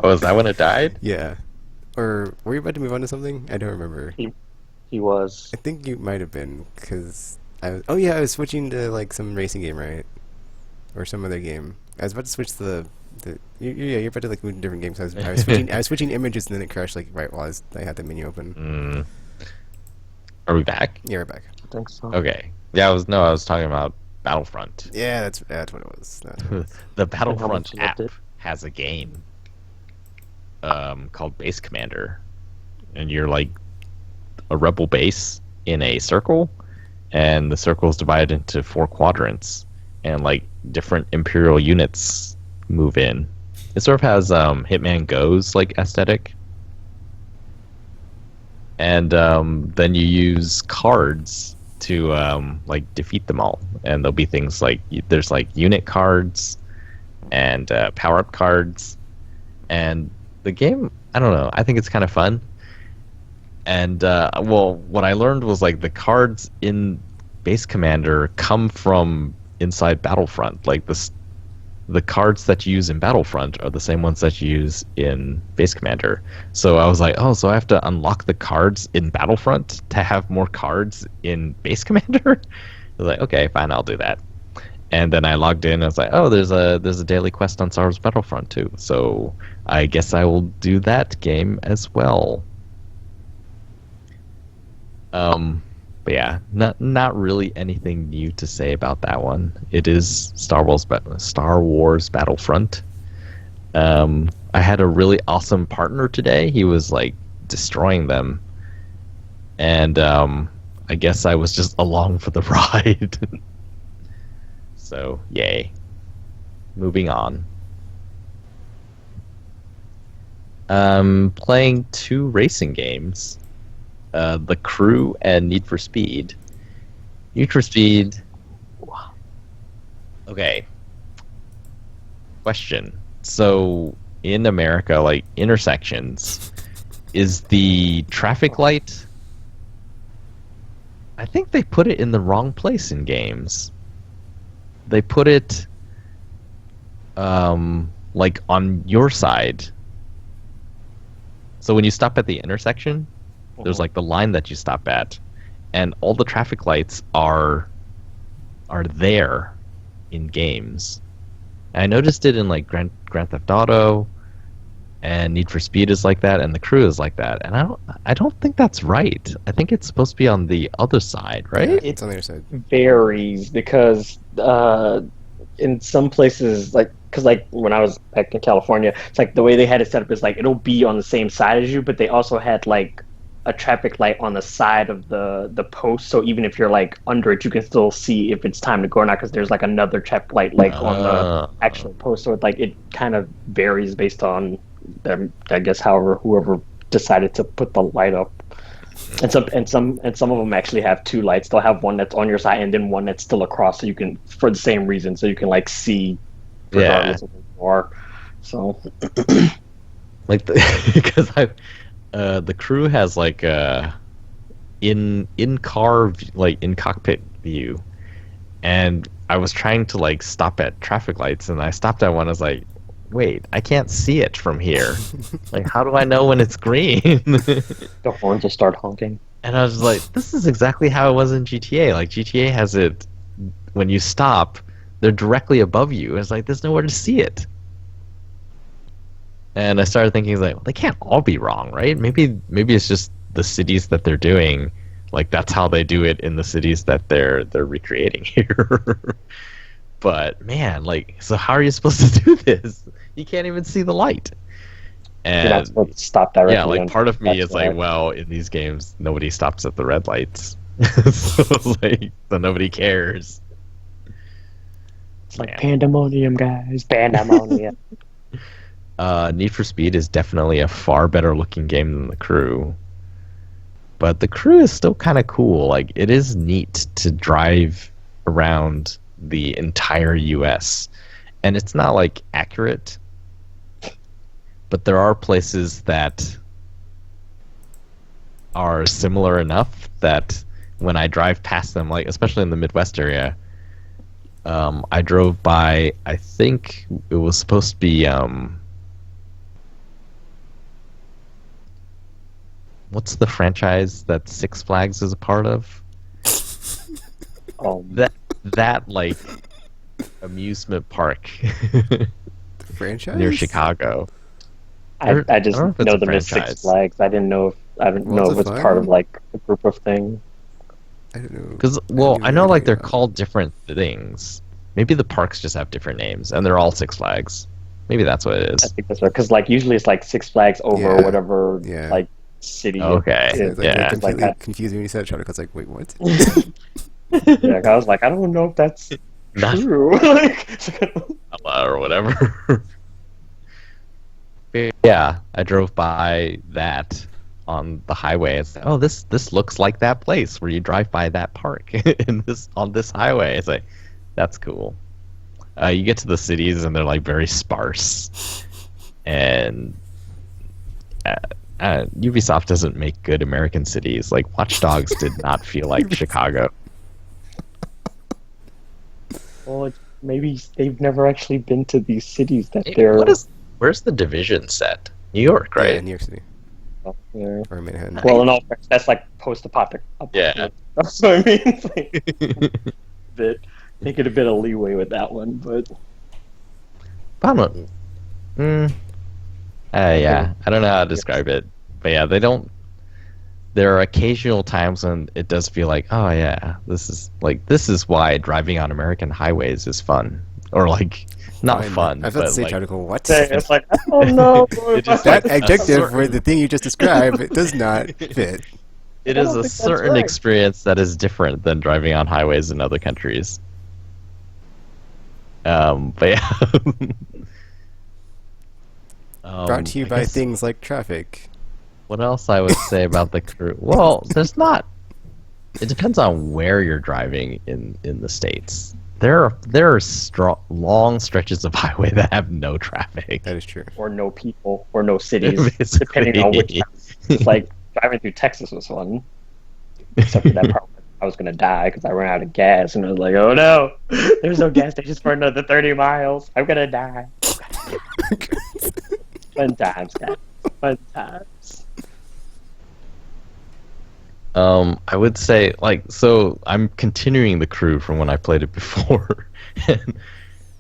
Oh, is that when it died? Yeah. Or were you about to move on to something? I don't remember. He he was. I think you might have been because oh yeah, I was switching to like some racing game, right? Or some other game. I was about to switch yeah, you're about to like move to different games. I was switching images and then it crashed like right while I had the menu open. Mm, are we back? Yeah, we're back. I think so. Okay. Yeah, I was talking about Battlefront. Yeah, that's what it was. That's what it was. The And how Battlefront much you loved app it. has a game called Base Commander, and you're like a rebel base in a circle, and the circle is divided into four quadrants, and like different Imperial units move in. It sort of has Hitman Go's like aesthetic, and then you use cards to like defeat them all. And there'll be things like there's like unit cards and power up cards, and the game. I don't know. I think it's kind of fun. And well, what I learned was like the cards in Base Commander come from inside Battlefront. Like the cards that you use in Battlefront are the same ones that you use in Base Commander. So I was like, oh, so I have to unlock the cards in Battlefront to have more cards in Base Commander? I was like, okay, fine, I'll do that. And then I logged in and I was like, oh, there's a daily quest on Star Wars Battlefront too. So I guess I will do that game as well. But yeah, not really anything new to say about that one. It is Star Wars Battlefront. I had a really awesome partner today. He was like destroying them, and I guess I was just along for the ride. So yay. Moving on. Playing two racing games. The Crew and Need for Speed. Need for Speed. Okay. Question. So in America, like intersections, is the traffic light? I think they put it in the wrong place in games. They put it like on your side. So when you stop at the intersection, there's like the line that you stop at, and all the traffic lights are there in games. And I noticed it in like Grand Theft Auto, and Need for Speed is like that, and The Crew is like that. And I don't think that's right. I think it's supposed to be on the other side, Yeah, right? it's It on the other side. varies because in some places, like, because like when I was back in California, it's like the way they had it set up is like it'll be on the same side as you, but they also had like a traffic light on the side of the post. So even if you're like under it, you can still see if it's time to go or not because there's like another traffic light like on the Uh, actual post. So it kind of varies based on them, I guess, however whoever decided to put the light up. And some of them actually have two lights. They'll have one that's on your side and then one that's still across, so you can, for the same reason, so you can like see yeah, regardless of where you are. So like because I the Crew has like in car like in cockpit view, and I was trying to like stop at traffic lights, and I stopped at one. I was like, wait, I can't see it from here. Like, how do I know when it's green? the horns will start honking. And I was like, this is exactly how it was in GTA. Like GTA has it when you stop, they're directly above you. It's like there's nowhere to see it. And I started thinking like, well, they can't all be wrong, right? Maybe it's just the cities that they're doing. Like that's how they do it in the cities that they're recreating here. But man, like, so how are you supposed to do this? You can't even see the light. You're not And supposed to stop directly. yeah, like on part of me that's is like, right. well, in these games, nobody stops at the red lights, so it's like, so nobody cares. It's like Man. pandemonium, guys. Pandemonium. Need for Speed is definitely a far better looking game than The Crew, but The Crew is still kind of cool. Like it is neat to drive around the entire U.S. and it's not like accurate, but there are places that are similar enough that when I drive past them, like especially in the Midwest area, I drove by. I think it was supposed to be what's the franchise that Six Flags is a part of? Um, That like amusement park Franchise? near Chicago. I just don't know if it's know a them as Six franchise. Flags. I don't Worlds know of if it's Fun? part of like a group of things. I don't know. Because, I don't well, even I know know what like you're they're talking about. called different things. Maybe the parks just have different names, and they're all Six Flags. Maybe that's what it I is. think that's right. Because like usually it's like Six Flags over Yeah. whatever Yeah. like city it Okay, So is it's or like yeah. something like completely that. confused when you said Child. I was like, wait, what? Yeah, I was like, I don't know if that's Not true. Like, or whatever. Yeah, I drove by that on the highway. It's like, oh, this looks like that place where you drive by that park in this on this highway. It's like, that's cool. You get to the cities and they're like very sparse, and uh, Ubisoft doesn't make good American cities. Like Watch Dogs did not feel like Chicago. well, maybe they've never actually been to these cities that Hey, they're. where's the Division set? New York, Yeah, right? New York City They're or Manhattan. well, in all fairness, that's like post-apocalyptic. Yeah. That's what I mean. It's like, bit, they get a bit of leeway with that one, but I don't. Mm, yeah, I don't know how to describe it, but yeah, they don't. There are occasional times when it does feel like, oh yeah, this is why driving on American highways is fun, or like not Fine. fun, I was about to but say, like Child. What? it's like I don't know. it is That like a adjective for certain, the thing you just described, it does not fit. it I is don't a think that's certain right. experience that is different than driving on highways in other countries. But yeah. Brought to you I by guess things like traffic. what else I would say about the crew? Well, there's not. It depends on where you're driving in the states. There are long stretches of highway that have no traffic. That is true. Or no people, or no cities, Basically. depending on which. It's like driving through Texas was fun, except for that part where I was gonna die because I ran out of gas, and I was like, "Oh no, there's no gas stations for another 30 miles. I'm gonna die." Fun times, guys. Fun times. I would say so I'm continuing the crew from when I played it before, and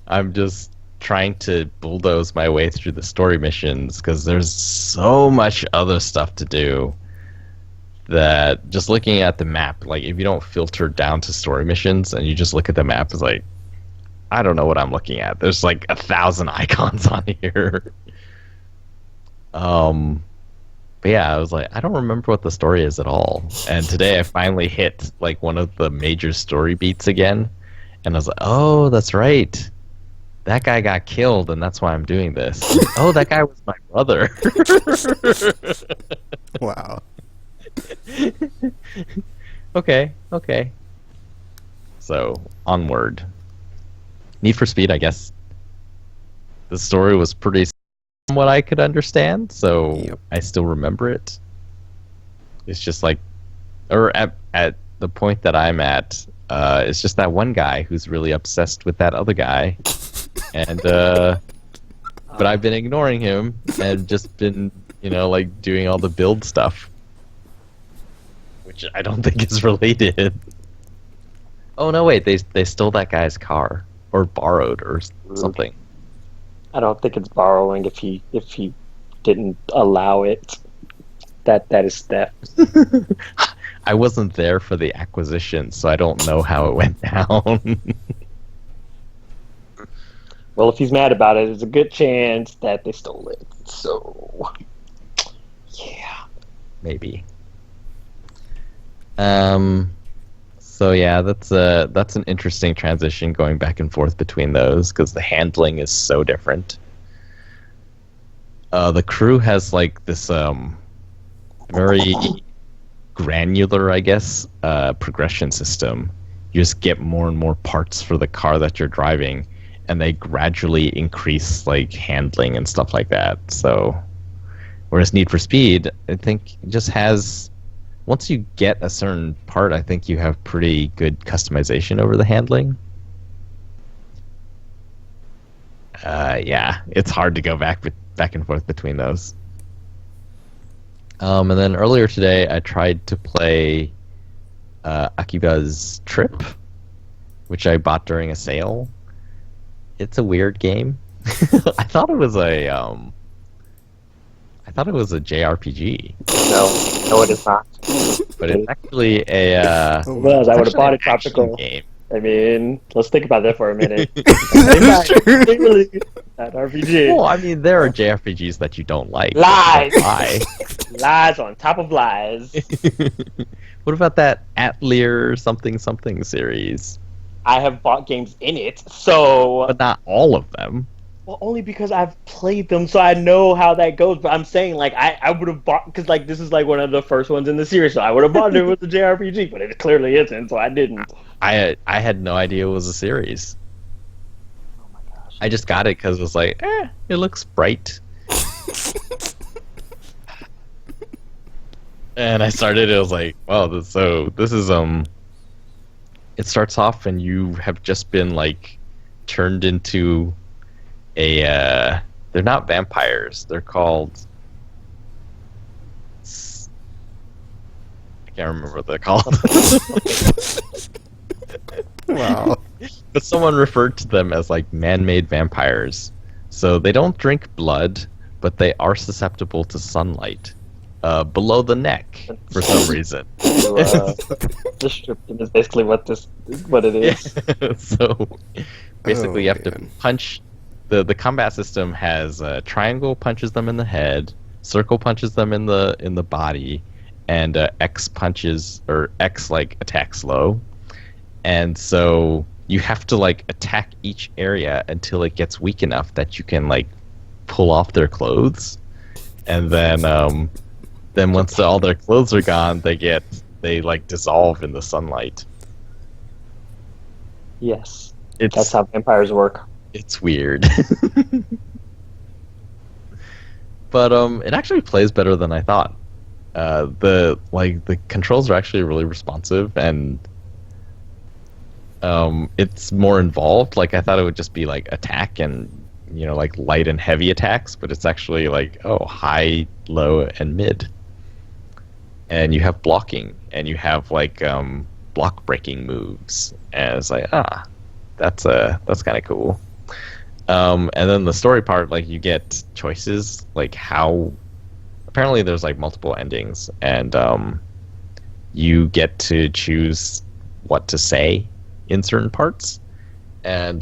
I'm just trying to bulldoze my way through the story missions because there's so much other stuff to do that just looking at the map, like if you don't filter down to story missions and you just look at the map, it's like I don't know what I'm looking at. There's like 1,000 icons on here. But yeah, I was like, I don't remember what the story is at all. And today I finally hit like one of the major story beats again, and I was like, oh, that's right. That guy got killed, and that's why I'm doing this. Oh, that guy was my brother. Wow. Okay. So, onward. Need for Speed, I guess. The story was pretty from what I could understand, so Yep. I still remember it. It's just like, or at the point that I'm at, it's just that one guy who's really obsessed with that other guy, and but I've been ignoring him and just been, like doing all the build stuff, which I don't think is related. Oh no, wait, they stole that guy's car or borrowed or something. I don't think it's borrowing if he didn't allow it. That is theft. I wasn't there for the acquisition, so I don't know how it went down. Well, if he's mad about it, there's a good chance that they stole it. So, yeah. Maybe. So yeah, that's an interesting transition going back and forth between those because the handling is so different. The crew has like this very granular, I guess, progression system. You just get more and more parts for the car that you're driving, and they gradually increase like handling and stuff like that. So, whereas Need for Speed, I think, just has once you get a certain part, I think you have pretty good customization over the handling. Yeah, it's hard to go back and forth between those. And then earlier today, I tried to play Akiba's Trip, which I bought during a sale. It's a weird game. I thought it was a JRPG, No, it is not. but it's actually a It was. I it's would have actually bought an it action tropical. game. I mean, let's think about that for a minute. That's true. Really, that RPG. Well, I mean, there are JRPGs that you don't like. Lies! Why? Lies on top of lies. What about that Atelier something something series? I have bought games in it, so But not all of them. well, only because I've played them, so I know how that goes. But I'm saying, like, I would have bought because like this is like one of the first ones in the series, so I would have bought it with the JRPG, but it clearly isn't, so I didn't. I had no idea it was a series. Oh my gosh! I just got it because it was like, it looks bright. And I started. It was like, wow. This is It starts off and you have just been like turned into a. They're not vampires. They're called. I can't remember what they're called. Wow. But someone referred to them as like man-made vampires. So they don't drink blood, but they are susceptible to sunlight below the neck for some reason. This stripling is basically what it is. So basically, you have to man. punch. The combat system has triangle punches them in the head, circle punches them in the body, and X punches or X like attacks low. And so you have to like attack each area until it gets weak enough that you can like pull off their clothes, and then once all their clothes are gone, they like dissolve in the sunlight. Yes, It's that's how vampires work. it's weird. But it actually plays better than I thought. The controls are actually really responsive, and it's more involved. Like I thought it would just be like attack and like light and heavy attacks, but it's actually like high, low, and mid. And you have blocking, and you have like block breaking moves, and it's like that's kind of cool. And then the story part, like you get choices, like how apparently there's like multiple endings, and you get to choose what to say in certain parts, and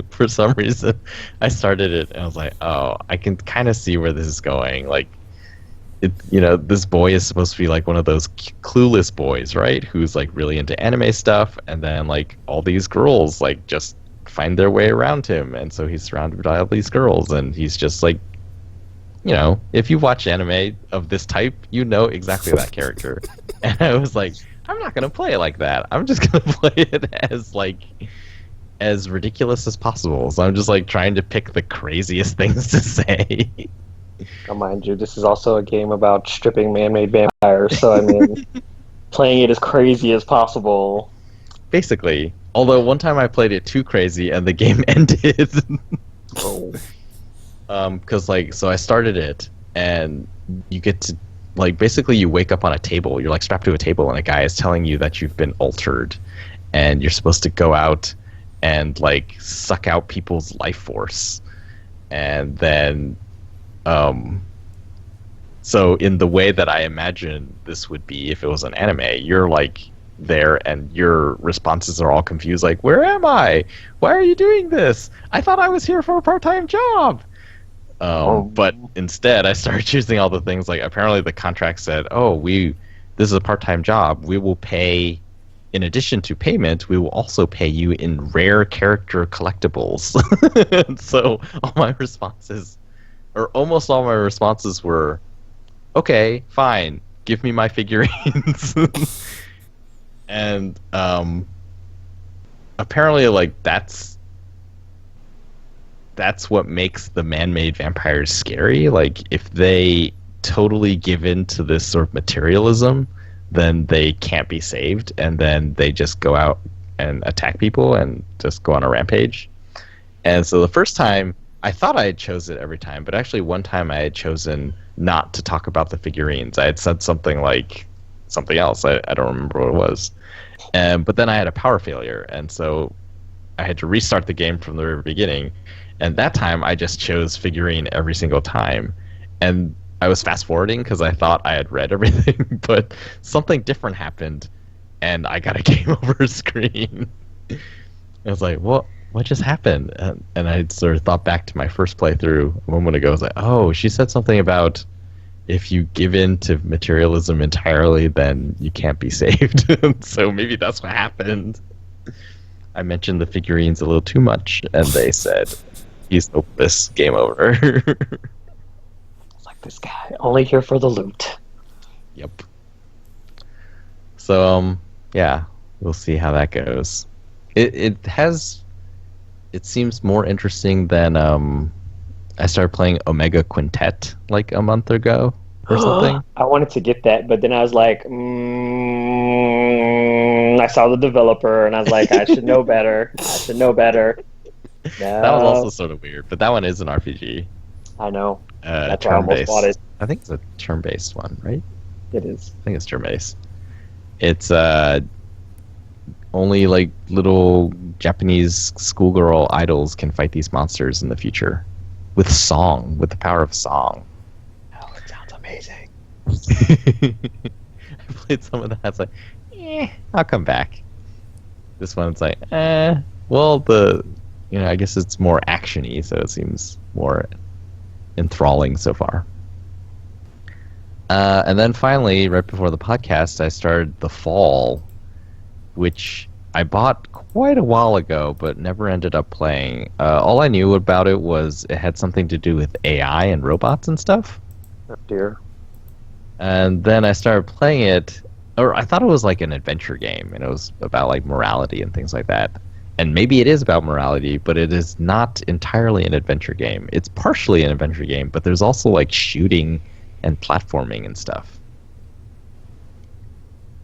for some reason I started it and I was like, oh, I can kind of see where this is going. Like this boy is supposed to be like one of those clueless boys, right, who's like really into anime stuff, and then like all these girls like just find their way around him, and so he's surrounded by all these girls, and he's just like, if you watch anime of this type, you know exactly that character. And I was like, I'm not gonna play it like that. I'm just gonna play it as ridiculous as possible. So I'm just like trying to pick the craziest things to say. Now, mind you, this is also a game about stripping man-made vampires, so I mean, playing it as crazy as possible. Basically. Although one time I played it too crazy and the game ended. Oh. Because so I started it, and you get to basically you wake up on a table. You're like strapped to a table, and a guy is telling you that you've been altered, and you're supposed to go out and like suck out people's life force, and then so in the way that I imagine this would be if it was an anime, you're like there and your responses are all confused, like, where am I? Why are you doing this? I thought I was here for a part-time job. But instead I started choosing all the things, like apparently the contract said, this is a part-time job. We will pay, in addition to payment, we will also pay you in rare character collectibles. And so all my responses, or almost all my responses were, okay, fine, give me my figurines. And apparently like that's what makes the man-made vampires scary. Like if they totally give in to this sort of materialism, then they can't be saved, and then they just go out and attack people and just go on a rampage. And so the first time I thought I had chosen it every time, but actually one time I had chosen not to talk about the figurines. I had said something like something else. I don't remember what it was. But then I had a power failure, and so I had to restart the game from the very beginning. And that time I just chose figurine every single time. And I was fast forwarding because I thought I had read everything, but something different happened, and I got a game over screen. I was like, what just happened? And I sort of thought back to my first playthrough a moment ago. I was like, oh, she said something about if you give in to materialism entirely, then you can't be saved. So maybe that's what happened. I mentioned the figurines a little too much, and they said, he's hopeless, game over. It's like, this guy, only here for the loot. Yep. So, yeah, we'll see how that goes. It seems more interesting than I started playing Omega Quintet like a month ago or something. I wanted to get that, but then I was like, I saw the developer, and I was like, I should know better. I should know better. No. That was also sort of weird, but that one is an RPG. I know. That's why I almost bought it. I think it's a turn-based one, right? It is. I think it's turn-based. It's only like little Japanese schoolgirl idols can fight these monsters in the future with the power of song. Oh, it sounds amazing. I played some of that. It's like, I'll come back. This one's like, well, I guess it's more action-y, so it seems more enthralling so far. And then finally, right before the podcast, I started The Fall, which I bought quite a while ago, but never ended up playing. All I knew about it was it had something to do with AI and robots and stuff. Oh, dear. And then I started playing it, or I thought it was like an adventure game, and it was about like morality and things like that. And maybe it is about morality, but it is not entirely an adventure game. It's partially an adventure game, but there's also like shooting and platforming and stuff.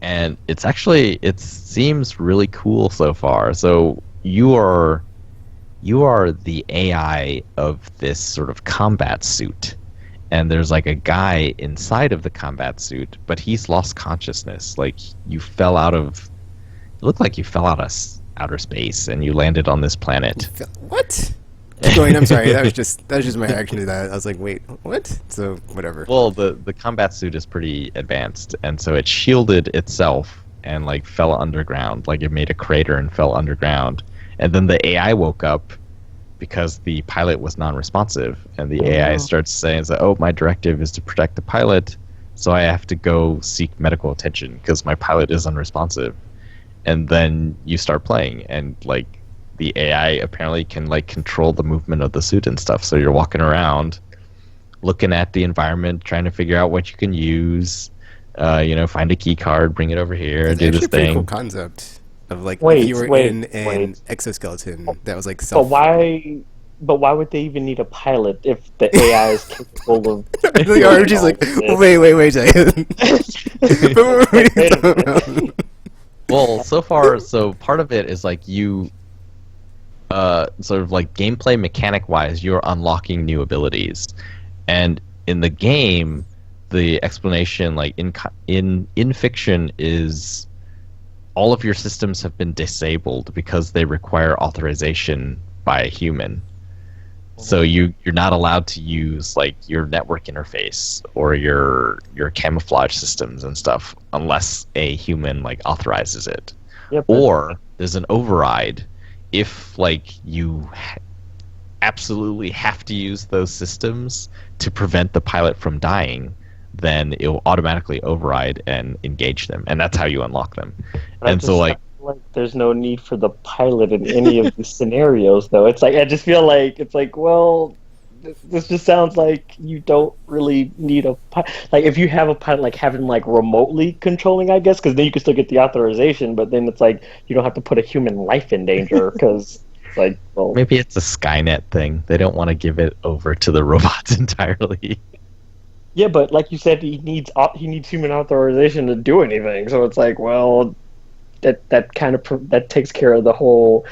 And it seems really cool so far. So you are the AI of this sort of combat suit. And there's like a guy inside of the combat suit, but he's lost consciousness. Like it looked like you fell out of outer space and you landed on this planet. What? Keep going. I'm sorry. That was just my reaction to that. I was like, wait, what? So whatever. Well, the combat suit is pretty advanced, and so it shielded itself and like fell underground. Like it made a crater and fell underground. And then the AI woke up because the pilot was non-responsive, and the AI starts saying, "Oh, my directive is to protect the pilot, so I have to go seek medical attention because my pilot is unresponsive." And then you start playing, and like the AI apparently can like control the movement of the suit and stuff. So you're walking around, looking at the environment, trying to figure out what you can use. Find a key card, bring it over here, do this It's actually a pretty thing. cool concept of like Wait, if you were wait, in an wait. exoskeleton that was like But self. why would they even need a pilot if the AI is capable of... The RPG's like, wait a second. But what were we talking about? Well, so part of it is like you, sort of like gameplay mechanic wise, you're unlocking new abilities, and in the game, the explanation, like in fiction, is all of your systems have been disabled because they require authorization by a human. So you're not allowed to use like your network interface or your camouflage systems and stuff unless a human like authorizes it. Yep. Or there's an override if like you absolutely have to use those systems to prevent the pilot from dying, then it will automatically override and engage them, and that's how you unlock them. And so like there's no need for the pilot in any of the scenarios, though. It's like I just feel like it's like, well, this just sounds like you don't really need a pilot. Like if you have a pilot, like have him like remotely controlling, I guess, because then you can still get the authorization. But then it's like you don't have to put a human life in danger because it's like, well, maybe it's a Skynet thing. They don't want to give it over to the robots entirely. yeah, but like you said, he needs human authorization to do anything. So it's like, well, that kind of that takes care of the whole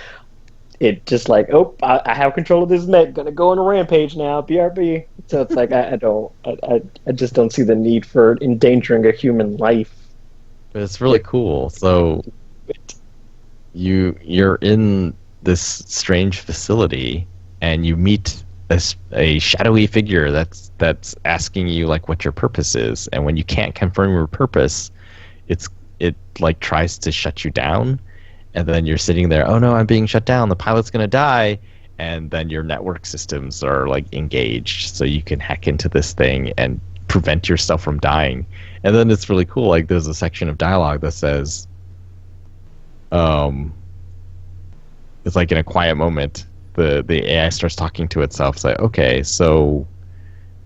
it just like, oh, I have control of this mech, gonna go on a rampage now, BRB. So it's like I just don't see the need for endangering a human life. But it's really If cool. So you're in this strange facility, and you meet a shadowy figure that's asking you like what your purpose is, and when you can't confirm your purpose, it like tries to shut you down, and then you're sitting there, oh no, I'm being shut down, the pilot's gonna die, and then your network systems are like engaged, so you can hack into this thing and prevent yourself from dying. And then it's really cool, like there's a section of dialogue that says, it's like in a quiet moment, the AI starts talking to itself. It's like, okay, so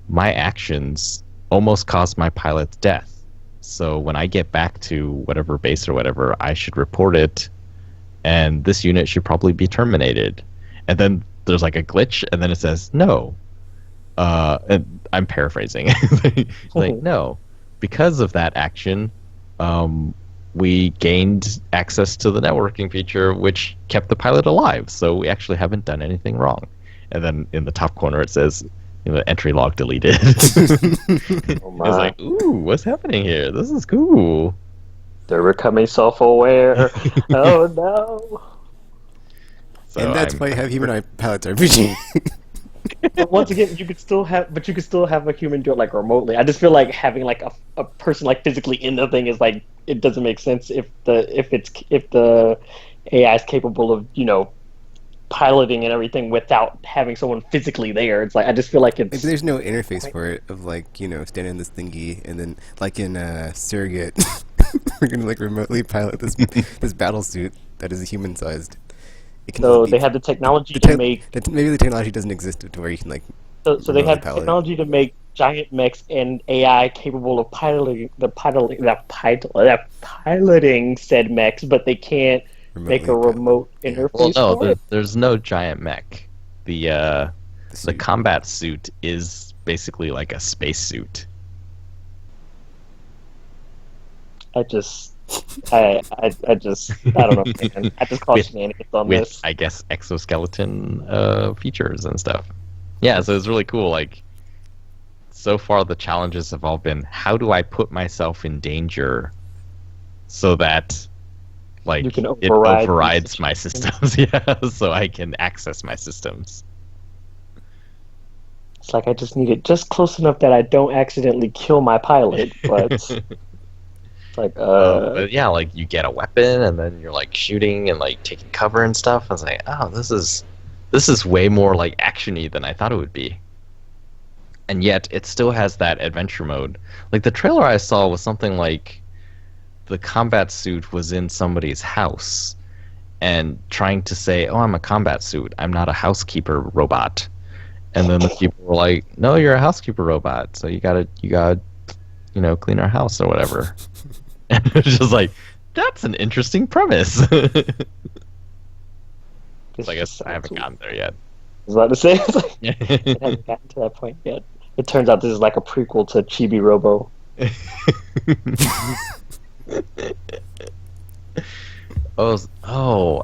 my actions almost caused my pilot's death. So when I get back to whatever base or whatever, I should report it, and this unit should probably be terminated. And then there's like a glitch, and then it says no. And I'm paraphrasing. Like no, because of that action, we gained access to the networking feature, which kept the pilot alive. So we actually haven't done anything wrong. And then in the top corner, it says, entry log deleted. Oh It's like, ooh, what's happening here? This is cool. they're becoming self-aware. Oh no! So and that's why you have humanoid pilots RPG. But once again, you could still have a human do it like remotely. I just feel like having like a person like physically in the thing is like, it doesn't make sense if the AI is capable of piloting and everything without having someone physically there. It's like, I just feel like it's There's no interface for it of like standing in this thingy and then like in Surrogate, we're gonna like remotely pilot this battle suit that is human sized. so they have the technology to make. Maybe the technology doesn't exist to where you can like. So they have pilot. technology to make giant mechs and AI capable of piloting said mechs, but they can't make a remote interface. Well, for no, it? there's no giant mech. The combat suit is basically like a space suit. I don't know, man. I just call shenanigans on with this. I guess exoskeleton features and stuff. Yeah, so it's really cool. Like, so far the challenges have all been, how do I put myself in danger so that like You can it override overrides these my systems? Yeah, so I can access my systems. It's like, I just need it just close enough that I don't accidentally kill my pilot, but it's like but yeah, like you get a weapon and then you're like shooting and like taking cover and stuff. I was like, oh, this is way more like action-y than I thought it would be. And yet it still has that adventure mode. Like the trailer I saw was something like the combat suit was in somebody's house and trying to say, oh, I'm a combat suit, I'm not a housekeeper robot. And then the people were like, no, you're a housekeeper robot, so you gotta clean our house or whatever. And it was just like, that's an interesting premise. I guess I haven't gotten there yet. I was about to say, it's like, it hasn't gotten to that point yet. It turns out this is like a prequel to Chibi Robo.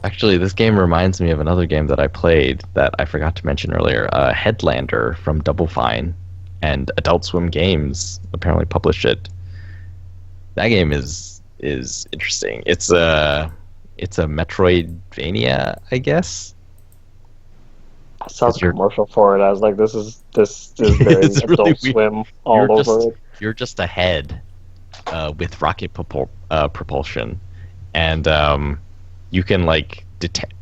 Actually, this game reminds me of another game that I played that I forgot to mention earlier. Headlander from Double Fine, and Adult Swim Games apparently published it. That game is interesting. It's a Metroidvania, I guess. I saw the commercial for it. I was like, this is very It's really Adult Swim all You're over it. You're just a head with rocket propulsion, and you can like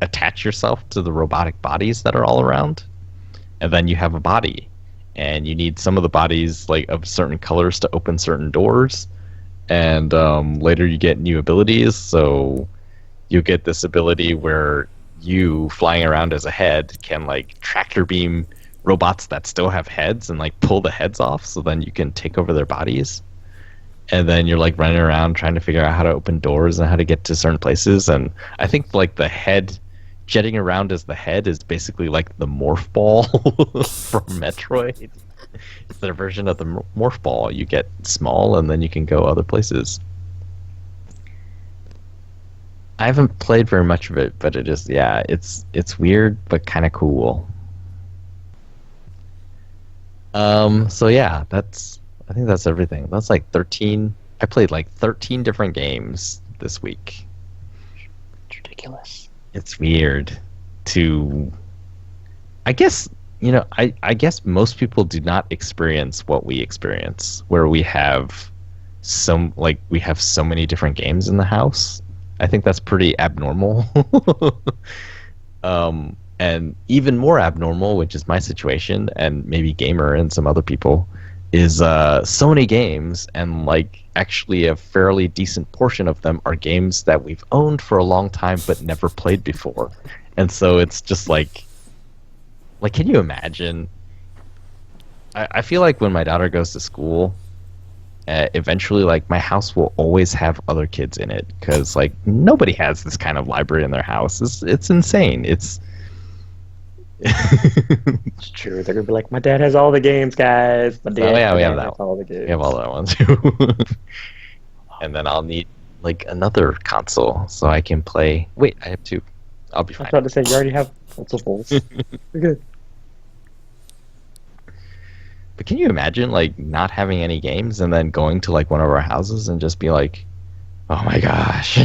attach yourself to the robotic bodies that are all around, and then you have a body, and you need some of the bodies like of certain colors to open certain doors, and later you get new abilities. So you get this ability where you, flying around as a head, can like tractor beam robots that still have heads and like pull the heads off, so then you can take over their bodies. And then you're like running around trying to figure out how to open doors and how to get to certain places. And I think like the head jetting around as the head is basically like the morph ball from Metroid. It's their version of the morph ball. You get small and then you can go other places. I haven't played very much of it, but it is yeah, it's weird but kind of cool. So yeah, I think that's everything. That's like 13. I played like 13 different games this week. It's ridiculous. It's weird to I guess, I guess most people do not experience what we experience, where we have so many different games in the house. I think that's pretty abnormal. And even more abnormal, which is my situation, and maybe Gamer and some other people, is so many games, and like actually a fairly decent portion of them are games that we've owned for a long time but never played before. And so it's just like, can you imagine? I feel like when my daughter goes to school, eventually, like, my house will always have other kids in it because, like, nobody has this kind of library in their house. It's insane. It's It's true. They're gonna be like, my dad has all the games, guys. My dad, oh yeah, my we dad have has that. all the games. We have all that one too. And then I'll need like another console so I can play. Wait, I have two. I'll be I was fine. about to say you already have multiples. You're good. But can you imagine like not having any games and then going to like one of our houses and just be like, "Oh my gosh."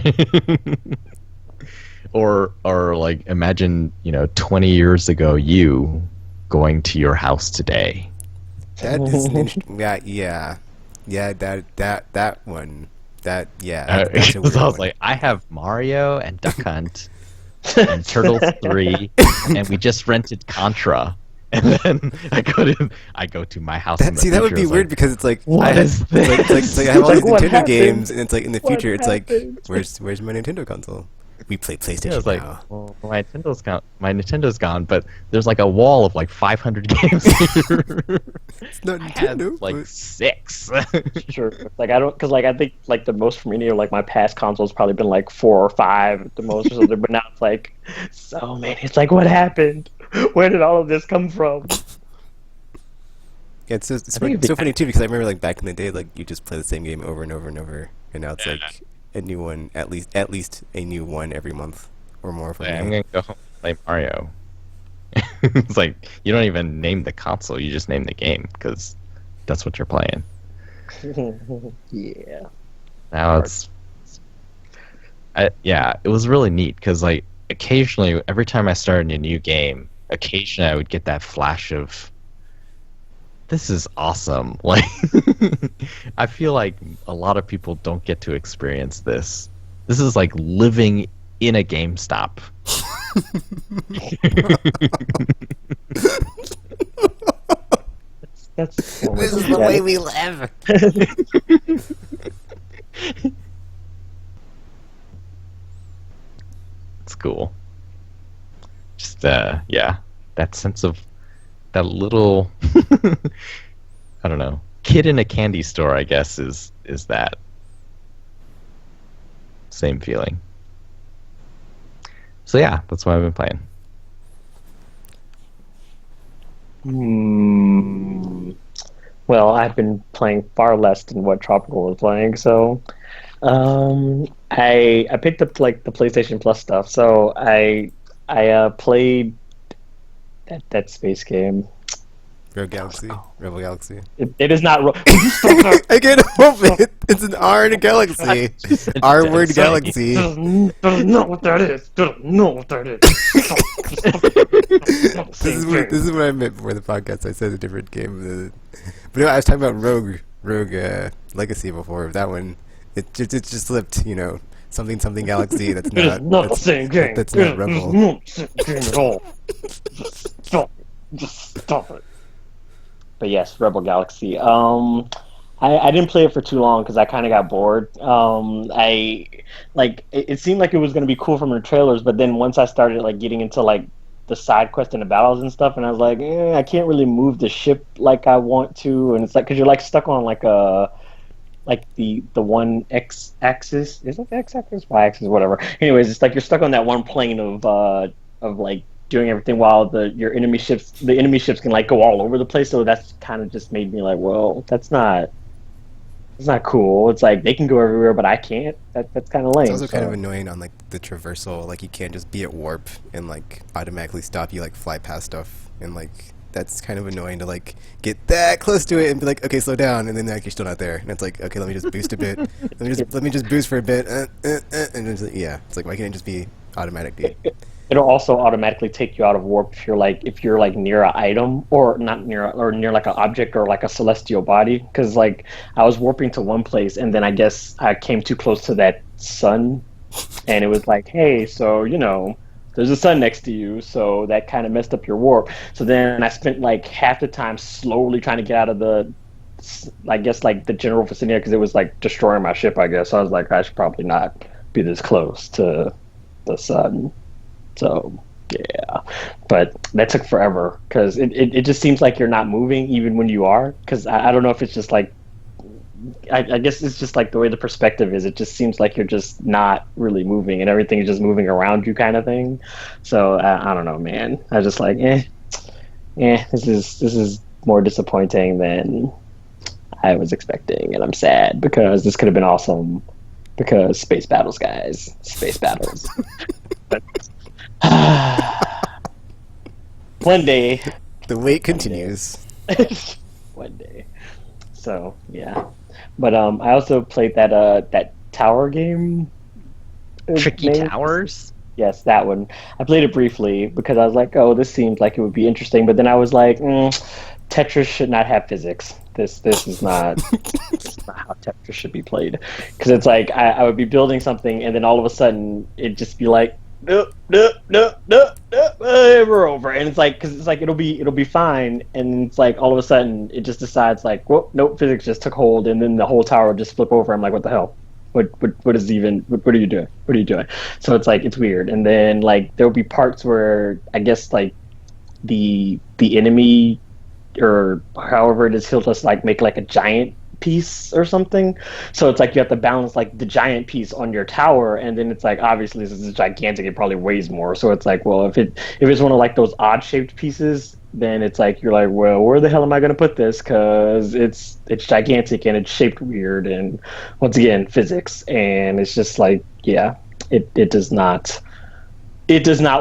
Or like imagine, 20 years ago you going to your house today. That is an interesting. Yeah. That one. That's a weird Because I was one. like, I have Mario and Duck Hunt and Turtles 3 and we just rented Contra. And then I go to my house in the See, that would future, be it's weird like, because it's like what is it's like I have all Like, these what Nintendo happened? games, and it's like in the What future, it's like happened? where's my Nintendo console? We play PlayStation Yeah, it's like, now. well, my Nintendo's gone, but there's like a wall of like 500 games here. It's not I had Nintendo. like but- 6. Sure. Like I don't, because like I think like the most for me, like my past console's probably been like 4 or 5 at the most or something. But now it's like so many. It's like what happened? Where did all of this come from? Yeah, it's I think it'd be so funny too because I remember like back in the day, like you just play the same game over and over and over, and now it's like a new one, at least a new one every month or more for I'm me. gonna go home and play Mario. It's like you don't even name the console; you just name the game because that's what you're playing. Yeah. Now it was really neat because like occasionally, every time I started a new game, occasionally I would get that flash of, this is awesome. Like, I feel like a lot of people don't get to experience this. This is like living in a GameStop. That's This is the way we live. It's cool. Just yeah, that sense of that little I don't know, kid in a candy store, I guess is that same feeling. So yeah, that's what I've been playing. Well, I've been playing far less than what Tropical was playing, so I picked up like the PlayStation Plus stuff. So I played that space game. Rebel Galaxy. It is not. I can't help it. It's an R in a galaxy. R word galaxy. Doesn't know what that is. Doesn't know what that is. This is what I meant before the podcast. I said a different game. But no, I was talking about Rogue Legacy before. That one, it just slipped. Something galaxy. That's It is not the same game. That's It not is Rebel. not the same game at all. Just stop it. But yes, Rebel Galaxy. I didn't play it for too long because I kind of got bored. It seemed like it was going to be cool from the trailers, but then once I started like getting into like the side quest and the battles and stuff, and I was like, I can't really move the ship like I want to, and it's like because you're like stuck on like the one X axis. Is it the X axis? Y axis, whatever. Anyways, it's like you're stuck on that one plane of like doing everything while the enemy ships can like go all over the place. So that's kind of just made me like, well, that's not It's not cool. It's like they can go everywhere, but I can't. That's kind of It's lame. also kind of So annoying on like the traversal. Like you can't just be at warp and like automatically stop. You like fly past stuff, and like that's kind of annoying to like get that close to it and be like, okay, slow down, and then like you're still not there, and it's like, okay, let me just boost a bit. Let me just boost for a bit, and it's like, yeah, it's like why can't it just be automatic, dude? it'll also automatically take you out of warp if you're like near an item or not near or near like an object or like a celestial body. Because like I was warping to one place and then I guess I came too close to that sun, and it was like, hey, so there's a sun next to you, so that kind of messed up your warp. So then I spent like half the time slowly trying to get out of I guess like the general vicinity because it was like destroying my ship. I guess so I was like, I should probably not be this close to the sun. So yeah, but that took forever because it just seems like you're not moving even when you are. Because I don't know if it's just like I guess it's just like the way the perspective is. It just seems like you're just not really moving and everything is just moving around you kind of thing. So I don't know, man. I was just like, this is more disappointing than I was expecting, and I'm sad because this could have been awesome. Because space battles, guys, space battles. But, one day. The wait continues. One day. So yeah, but I also played that tower game. Tricky name? Towers? Yes, that one. I played it briefly because I was like, oh, this seems like it would be interesting. But then I was like, Tetris should not have physics. This is not, this is not how Tetris should be played. Because it's like I would be building something and then all of a sudden it'd just be like, no, no, no, no, no, we're over. And it's like, because it's like it'll be fine, and it's like all of a sudden it just decides like, well, nope, physics just took hold, and then the whole tower would just flip over. I'm like, what the hell? What is even? What are you doing? What are you doing? So it's like it's weird. And then like there'll be parts where I guess like the enemy or however it is, he'll just like make like a giant piece or something. So it's like you have to balance like the giant piece on your tower, and then it's like obviously this is gigantic, it probably weighs more. So it's like, well, if it's one of like those odd shaped pieces, then it's like you're like, well, where the hell am I going to put this? Because it's gigantic and it's shaped weird, and once again physics, and it's just like, yeah, it does not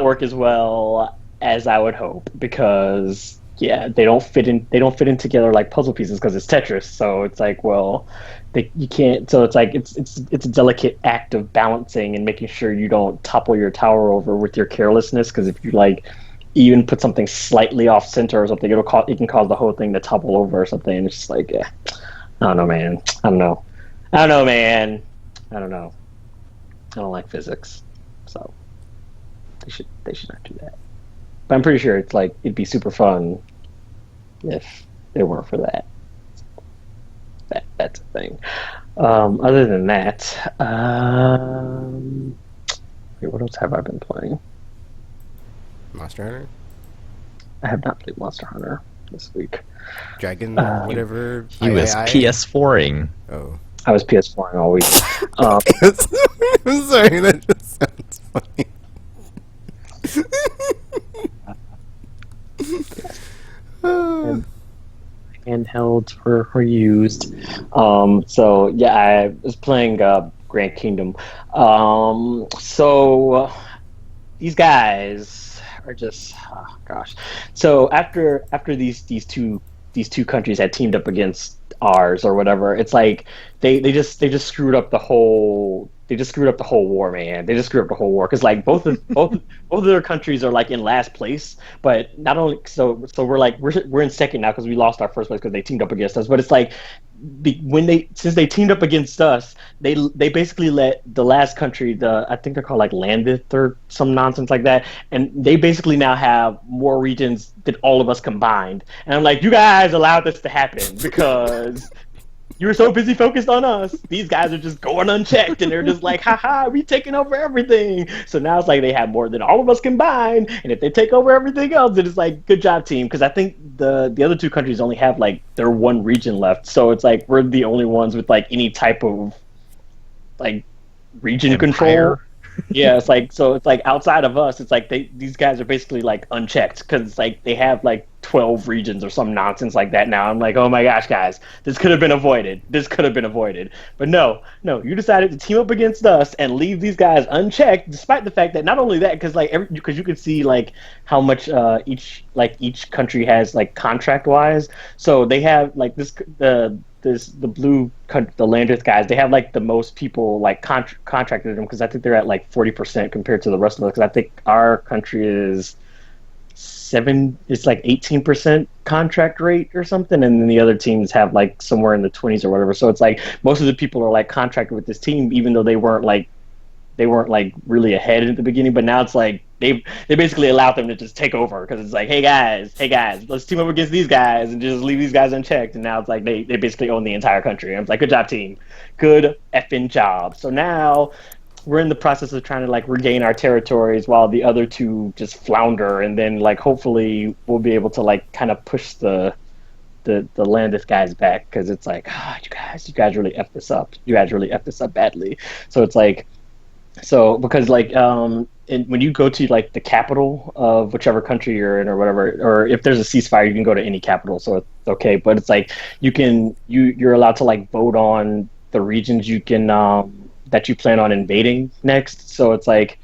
work as well as I would hope, because yeah, they don't fit in together like puzzle pieces because it's Tetris. So it's like, well, you can't. So it's like it's a delicate act of balancing and making sure you don't topple your tower over with your carelessness. Because if you like even put something slightly off center or something, it can cause the whole thing to topple over or something. And it's just like, yeah, I don't know, man. I don't know, man. I don't know. I don't like physics, so they should not do that. But I'm pretty sure it's like it'd be super fun if it weren't for that. That's a thing. Other than that, wait, what else have I been playing? Monster Hunter, I have not played Monster Hunter this week. Dragon, whatever. He was III? PS4ing. Oh, I was PS4 all week. I'm sorry. That just sounds funny. Handhelds were used. So yeah, I was playing Grand Kingdom. So these guys are just, oh, gosh. So after these two countries had teamed up against ours or whatever, it's like they just screwed up the whole war, man. They just screwed up the whole war because like both of their countries are like in last place, but not only so we're in second now because we lost our first place because they teamed up against us. But it's like since they teamed up against us, they basically let the last country, I think they're called like Landith or some nonsense like that, and they basically now have more regions than all of us combined. And I'm like, you guys allowed this to happen because you were so busy focused on us. These guys are just going unchecked, and they're just like, haha, we taking over everything. So now it's like they have more than all of us combined, and if they take over everything else, then it's like, good job, team. Because I think the other two countries only have like their one region left. So it's like we're the only ones with like any type of like region control. Yeah, it's like outside of us, it's like these guys are basically like unchecked because it's like they have like 12 regions or some nonsense like that now. I'm like, oh my gosh, guys, this could have been avoided. This could have been avoided. But no, you decided to team up against us and leave these guys unchecked, despite the fact that not only that, because like because you can see like how much each country has like contract wise. So they have like the the Landers guys, they have like the most people like contracted them, because I think they're at like 40% compared to the rest of us, because I think our country is it's like 18% contract rate or something, and then the other teams have like somewhere in the 20s or whatever. So it's like most of the people are like contracted with this team, even though they weren't like really ahead at the beginning. But now it's like they basically allowed them to just take over, because it's like, hey guys, let's team up against these guys and just leave these guys unchecked. And now it's like they basically own the entire country. And it's like, good job, team, good effing job. So now we're in the process of trying to like regain our territories while the other two just flounder, and then like hopefully we'll be able to like kind of push the Landis guys back, because it's like, you guys really effed this up. You guys really effed this up badly. So it's like, because like when you go to like the capital of whichever country you're in or whatever, or if there's a ceasefire, you can go to any capital, so it's okay. But it's like you're allowed to like vote on the regions you can that you plan on invading next. So it's like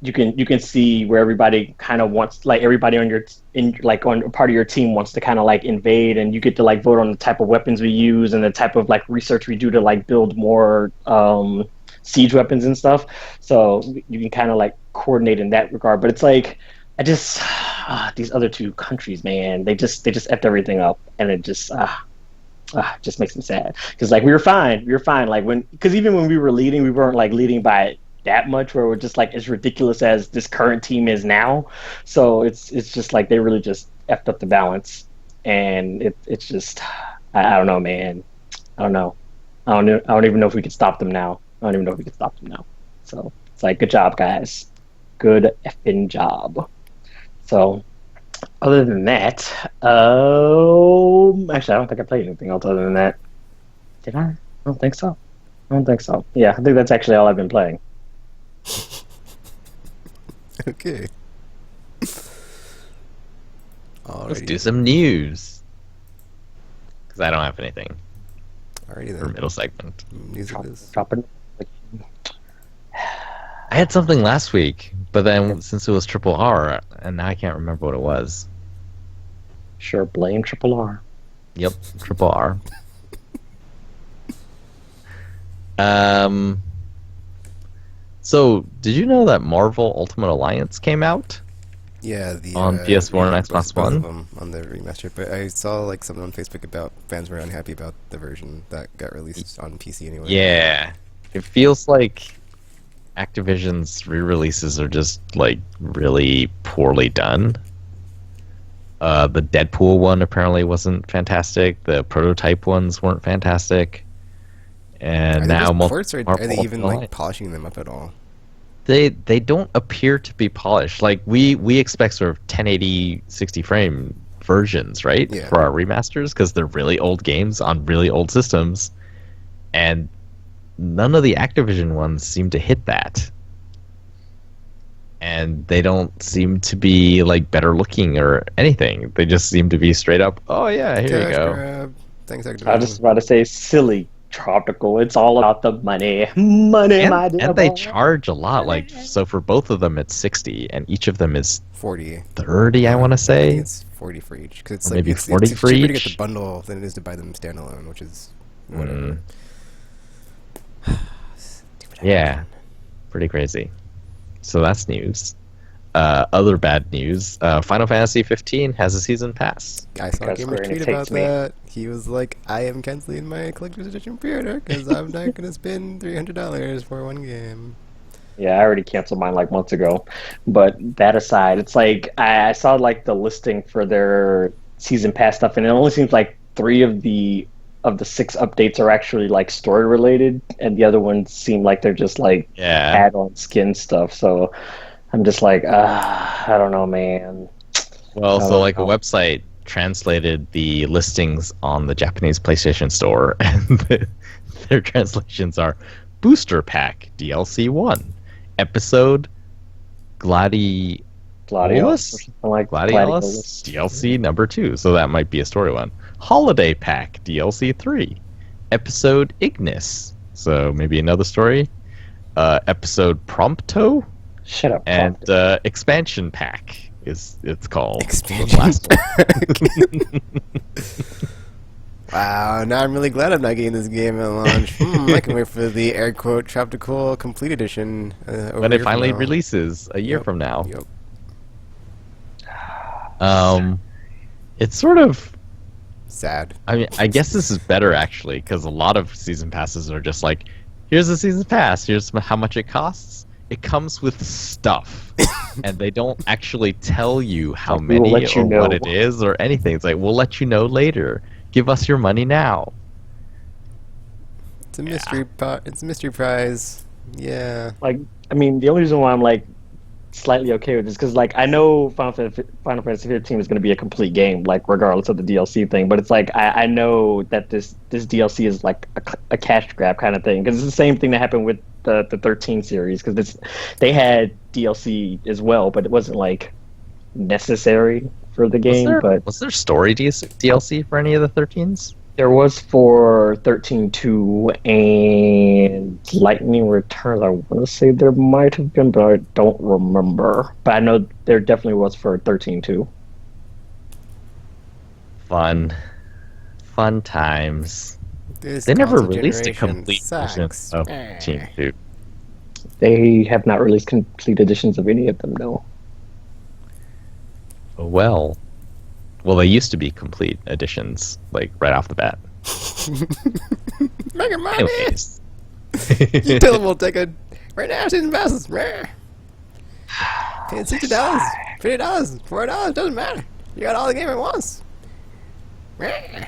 you can see where everybody kind of wants, like everybody on on part of your team wants to kind of like invade, and you get to like vote on the type of weapons we use and the type of like research we do to like build more siege weapons and stuff. So you can kind of like coordinate in that regard. But it's like, I just these other two countries, man, they just effed everything up, and it just makes me sad, because like we were fine like because even when we were leading, we weren't like leading by that much, where we're just like as ridiculous as this current team is now. So it's just like they really just effed up the balance, and it's just I don't know, man. I don't even know if we could stop them now. So it's like, good job, guys, good effing job. So other than that, actually, I don't think I played anything else other than that. Did I? I don't think so. Yeah, I think that's actually all I've been playing. Okay. Let's do some news, because I don't have anything Alrighty for then. middle segment. News it is. Dropping. I had something last week, but then since it was Triple R, and now I can't remember what it was. Sure, blame Triple R. Yep, Triple R. So, did you know that Marvel Ultimate Alliance came out? Yeah, the on PS4 and Xbox both One? of them on the remaster. But I saw like something on Facebook about fans were unhappy about the version that got released on PC anyway. Yeah, it feels like Activision's re-releases are just like really poorly done. The Deadpool one apparently wasn't fantastic. The prototype ones weren't fantastic. And now ports are they even like polishing them up at all? They don't appear to be polished. Like we expect sort of 1080 60 frame versions, right? Yeah. For our remasters, because they're really old games on really old systems, and none of the Activision ones seem to hit that. And they don't seem to be like better looking or anything. They just seem to be straight up, oh yeah, here you go. Grab. Thanks, Activision. I was just about to say, silly Tropical. It's all about the money. Money, And, my dear and they boy. charge a lot. Like, so for both of them, it's 60, and each of them is 40. 30, I want to I say. think it's 40 for each. Cause it's Or like, maybe it's 40 it's for cheaper to get each? the bundle than it is to buy them standalone, which is whatever. Stupid Yeah, Activision. pretty crazy. So that's news. Other bad news. Final Fantasy 15 has a season pass. I saw a Because gamer Square tweet Enix about hates me. that. He was like, I am canceling my collector's edition pre-order because I'm not going to spend $300 for one game. Yeah, I already canceled mine like months ago. But that aside, it's like I saw like the listing for their season pass stuff, and it only seems like 3 of the 6 updates are actually like story related, and the other ones seem like they're just like Yeah. add-on skin stuff. So I'm just like, I don't know, man. Well, so Oh, like a wow. website translated the listings on the Japanese PlayStation Store, and their translations are Booster Pack DLC 1, Episode Gladiatorius, Gladiolus or Gladiolus? something like Gladiolus DLC number 2, so that might be a story one. Holiday Pack DLC 3. Episode Ignis, so maybe another story. Episode Prompto, Shut up, and Prompto. Expansion Pack is it's called. Expansion The last one. Wow, now I'm really glad I'm not getting this game at launch. I can wait for the air quote Tropical Complete Edition. When it finally releases a year from now. Yep. It's sort of. Sad. I mean, I guess this is better actually, because a lot of season passes are just like, here's the season pass, here's how much it costs. It comes with stuff, and they don't actually tell you how Like, we will many let you or know. what it is or anything. It's like, we'll let you know later. Give us your money now. It's a mystery. It's a mystery prize. Yeah. Like, I mean, the only reason why I'm like slightly okay with this because like I know Final Fantasy 15 is going to be a complete game, like regardless of the DLC thing. But it's like I know that this DLC is like a cash grab kind of thing, because it's the same thing that happened with the 13 series, because they had DLC as well, but it wasn't like necessary for the game. Was there story DLC for any of the 13s? There was for 13.2 and Lightning Returns. I want to say there might have been, but I don't remember. But I know there definitely was for 13.2. Fun times. This They never console released a generation complete edition sucks. of Team 2. They have not released complete editions of any of them, no. Well, they used to be complete editions, like right off the bat. Make it money. Anyways. You tell them we'll take a right now season passes. Paying $60, $50, $40, doesn't matter. You got all the game at once. Game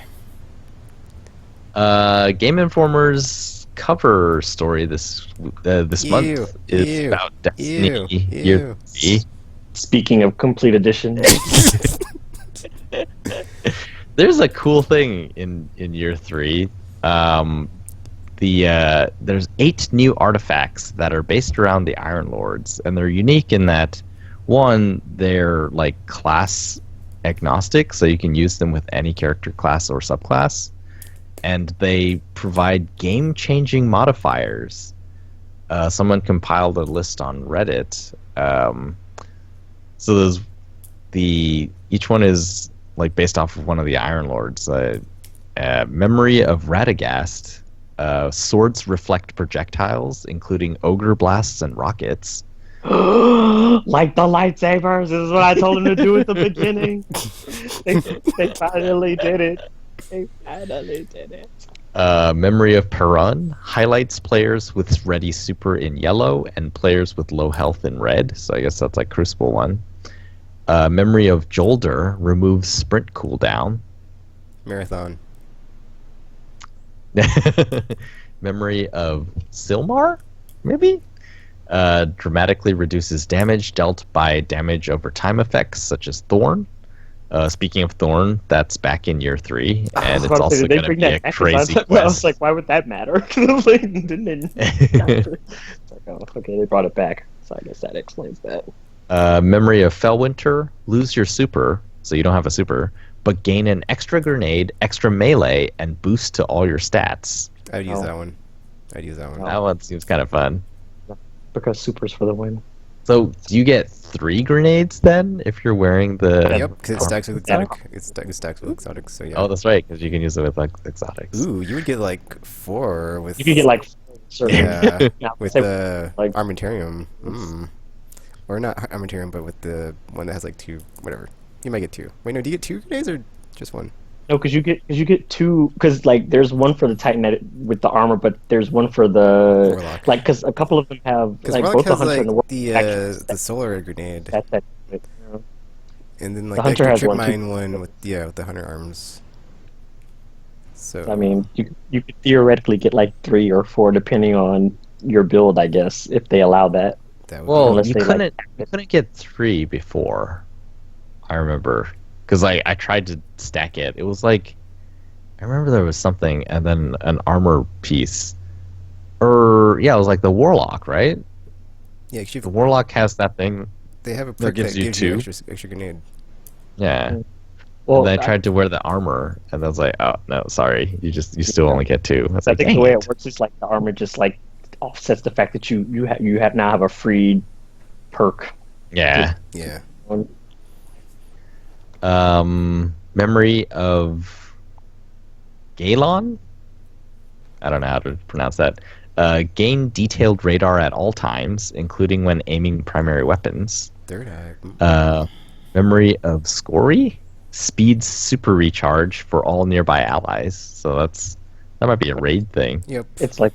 Informer's cover story this month is about Destiny Year 3. Speaking of complete edition, There's a cool thing in Year 3. There's 8 new artifacts that are based around the Iron Lords, and they're unique in that, one, they're like class agnostic, so you can use them with any character class or subclass, and they provide game-changing modifiers. Someone compiled a list on Reddit. So each one is like based off of one of the Iron Lords. Memory of Radagast. Swords reflect projectiles, including ogre blasts and rockets. like the lightsabers, this is what I told them to do at the beginning. They finally did it. They finally did it. Memory of Perun highlights players with ready super in yellow and players with low health in red. So I guess that's like Crucible 1. Memory of Jolder removes sprint cooldown. Marathon. Memory of Silmar, maybe? Dramatically reduces damage dealt by damage over time effects, such as Thorn. Speaking of Thorn, that's back in Year 3, and it's also going to be a crazy quest. I was like, why would that matter? Didn't it's like, oh, okay, they brought it back, so I guess that explains that. Memory of Fellwinter, lose your super, so you don't have a super, but gain an extra grenade, extra melee, and boost to all your stats. I'd use that one. That one seems kind of fun. Because super's for the win. So, do you get 3 grenades then if you're wearing the? Yep, because it stacks with exotic. It stacks with exotics. So yeah. Oh, that's right, because you can use it with like exotics. Ooh, you would get like 4 with. You could get like. Yeah, with say, the like, Armentarium. Or not Armentarium, but with the one that has like 2, whatever. You might get 2. Wait, no, do you get 2 grenades or just 1? No, because you get 2. Because like there's one for the Titan with the armor, but there's one for the Warlock. like because a couple of them have like Warlock both the has hunter like and the Warlock. the solar grenade, and then like The hunter the has trip one, too. mine one with the hunter arms. So I mean, you could theoretically get like 3 or 4 depending on your build, I guess, if they allow that. that would Well, Unless you they, couldn't get 3 before. I remember because I tried to stack it. It was like I remember there was something and then an armor piece, or it was like the Warlock, right? yeah, 'cause The Warlock has that thing. They have a That perk gives that you gives you two. extra grenade. Yeah. Well, And then I tried to wear the armor, and I was like, "Oh no, sorry, you still yeah. only get two." I was I like, think the "Dang way it it!" works is like the armor just like offsets the fact that you have now have a free perk. Yeah. Yeah. Memory of Galon. I don't know how to pronounce that. Gain detailed radar at all times, including when aiming primary weapons. Third eye. Memory of Scory. Speeds super recharge for all nearby allies. So that might be a raid thing. Yep. It's like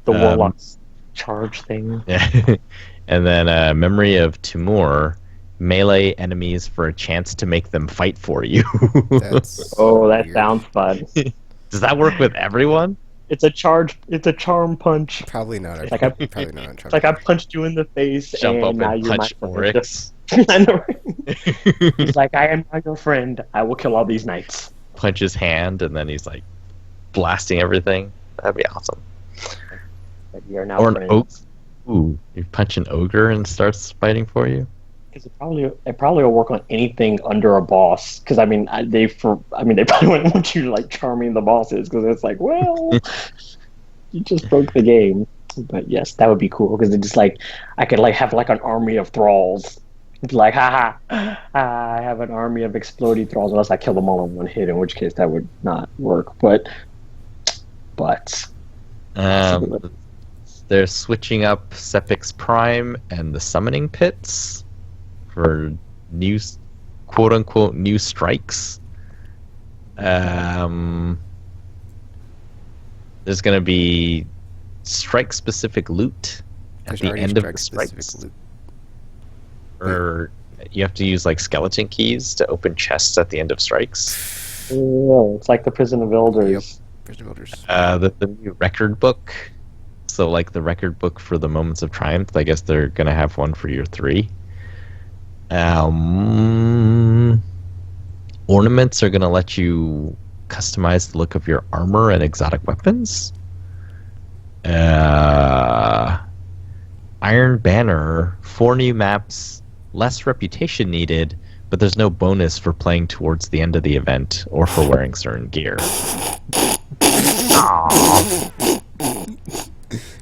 the Um, warlock's charge thing. Yeah. And then Memory of Timur. Melee enemies for a chance to make them fight for you. That's Oh, that weird. sounds fun. Does that work with everyone? It's a charge. It's a charm punch. Probably not. Like I, Probably not. it's like I punched you in the face, Jump and up now and you're my punch friend. Oryx. I know, right? He's like, I am now your friend. I will kill all these knights. Punch his hand, and then he's like blasting everything. That'd be awesome. But we are now Or an friends. oak. Ooh, you punch an ogre and starts fighting for you. Because it probably will work on anything under a boss. Because I mean, they probably wouldn't want you like charming the bosses because it's like, well, you just broke the game. But yes, that would be cool because it just like I could like have like an army of thralls. It's like, haha, I have an army of exploding thralls unless I kill them all in one hit, in which case that would not work. But They're switching up Sepix Prime and the Summoning Pits for new, quote unquote, new strikes. There's going to be strike specific loot at the end of the strikes. Loot. Or you have to use like skeleton keys to open chests at the end of strikes. yeah, it's like the Prison of Elders. Yep. Prison Builders. The new record book. So like the record book for the Moments of Triumph, I guess they're gonna have one for year 3. Ornaments are gonna let you customize the look of your armor and exotic weapons. Iron Banner, 4 new maps, less reputation needed, but there's no bonus for playing towards the end of the event or for wearing certain gear.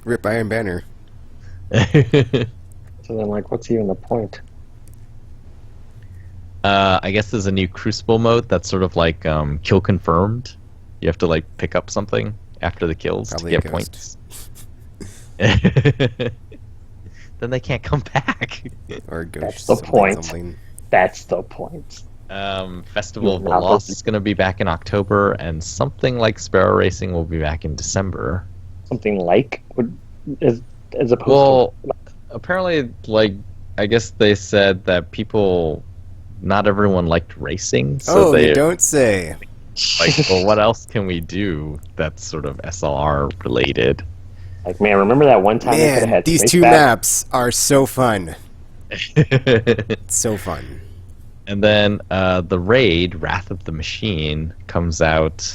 Rip Iron Banner. So then, like, what's even the point? I guess there's a new Crucible mode that's sort of like kill confirmed. You have to like pick up something after the kills Probably to a get ghost. points. Then they can't come back. Or That's ghost. the something, point. something. That's the point. Festival of the Lost is going to be back in October, and something like Sparrow Racing will be back in December. Something like as opposed Well, to apparently, like I guess they said that not everyone liked racing, so Oh, you they don't say. like, well, what else can we do that's sort of SLR related? like, man, remember that one time they could have Man, had these space 2 back? maps are so fun. So fun. And then the raid, Wrath of the Machine, comes out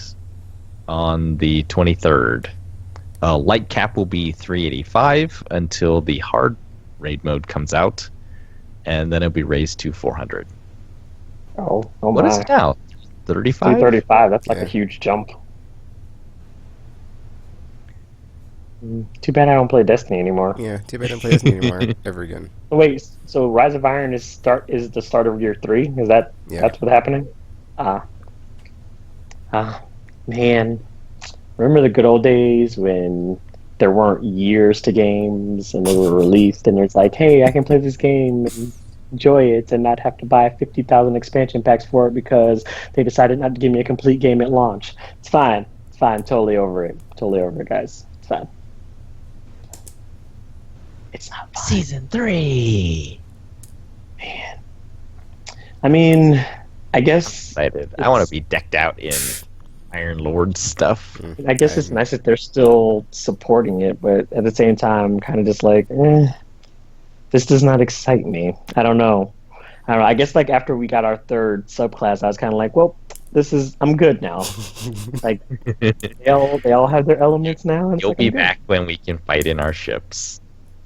on the 23rd. Light cap will be 385 until the hard raid mode comes out, and then it'll be raised to 400. Oh What my! is it now? 35? 335. That's like Yeah. a huge jump. Too bad I don't play Destiny anymore. Yeah, too bad I don't play Destiny anymore ever again. Wait, so Rise of Iron is the start of year 3? Is that Yeah. that's what's happening? Man, remember the good old days when there weren't years to games and they were released and it's like, hey, I can play this game and enjoy it and not have to buy 50,000 expansion packs for it because they decided not to give me a complete game at launch. It's fine. Totally over it, guys. It's fine. It's not fine. Season 3. Man. I mean, I guess Excited. I want to be decked out in Iron Lord stuff. I guess it's nice that they're still supporting it, but at the same time, kind of just like, this does not excite me. I don't know. I guess like after we got our 3rd subclass, I was kind of like, well, I'm good now. Like they all have their elements now. And You'll like, be I'm good. back when we can fight in our ships.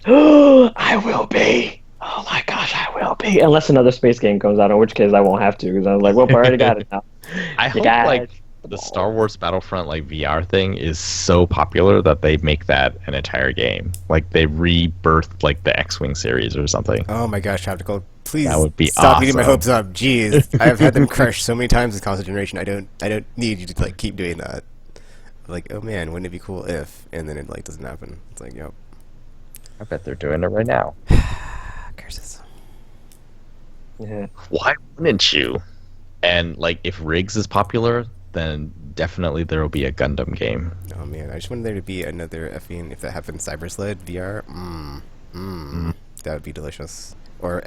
I will be. Oh my gosh, I will be. Unless another space game comes out, in which case I won't have to because I'm like, well, I already got it now. I You hope guys, like the Star Wars Battlefront like VR thing is so popular that they make that an entire game. Like they rebirth like the X-Wing series or something. Oh my gosh, Tactical. That Please would be stop getting my hopes awesome. up. Jeez. I've had them crushed so many times this console generation. I don't need you to like keep doing that. Like, oh man, wouldn't it be cool if, and then it like doesn't happen. It's like, yep. I bet they're doing it right now. Curses. Yeah. Why wouldn't you? And like if Riggs is popular, then definitely there will be a Gundam game. Oh man, I just wanted there to be another effing, if that happens, Cyber Sled VR. That would be delicious. Or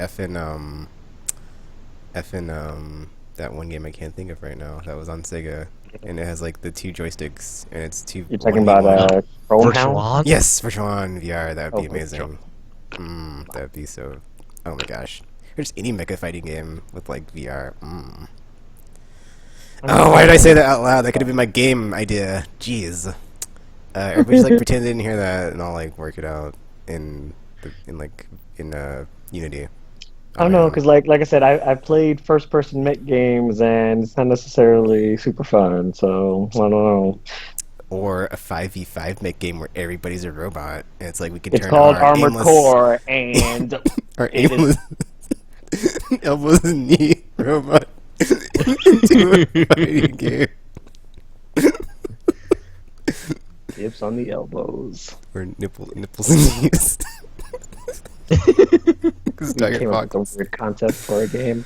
that one game I can't think of right now that was on Sega, and it has like the two joysticks, and it's two. You're talking 1v1. about Chrome Hound? Virtual? Yes, Virtual On VR. That would be Oh, amazing. That would be so. Oh my gosh. Or just any mecha fighting game with like VR. Oh, why did I say that out loud? That could have been my game idea. Jeez. Everybody's like pretend they didn't hear that, and I'll like work it out in Unity. I don't know, because like I said, I've played first person mech games and it's not necessarily super fun. So I don't know. Or a 5v5 mech game where everybody's a robot, and it's like we can It's turn called our Armored aimless, Core, and our it is- aimless elbows and knee robot into a fighting game. dips on the elbows. Or nipples and knees. We Tiger came up Fox. with a weird concept for a game.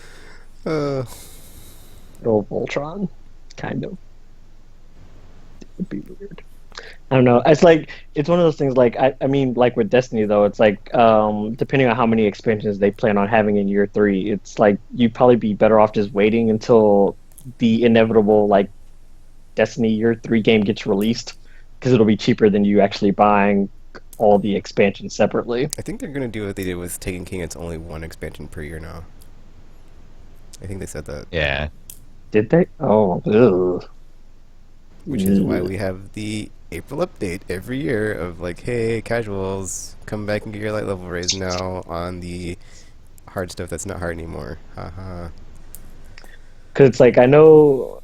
Uh, Old Voltron, kind of. It would be weird. I don't know. It's like it's one of those things. Like I mean, like with Destiny though, it's like depending on how many expansions they plan on having in year 3, it's like you'd probably be better off just waiting until the inevitable like Destiny year 3 game gets released because it'll be cheaper than you actually buying all the expansions separately. I think they're gonna do what they did with Taken King. It's only one expansion per year now. I think they said that, Yeah. Did they? Oh, ugh. which is why we have the April update every year of like, hey, casuals, come back and get your light level raised now on the hard stuff that's not hard anymore. Haha. Because it's like I know,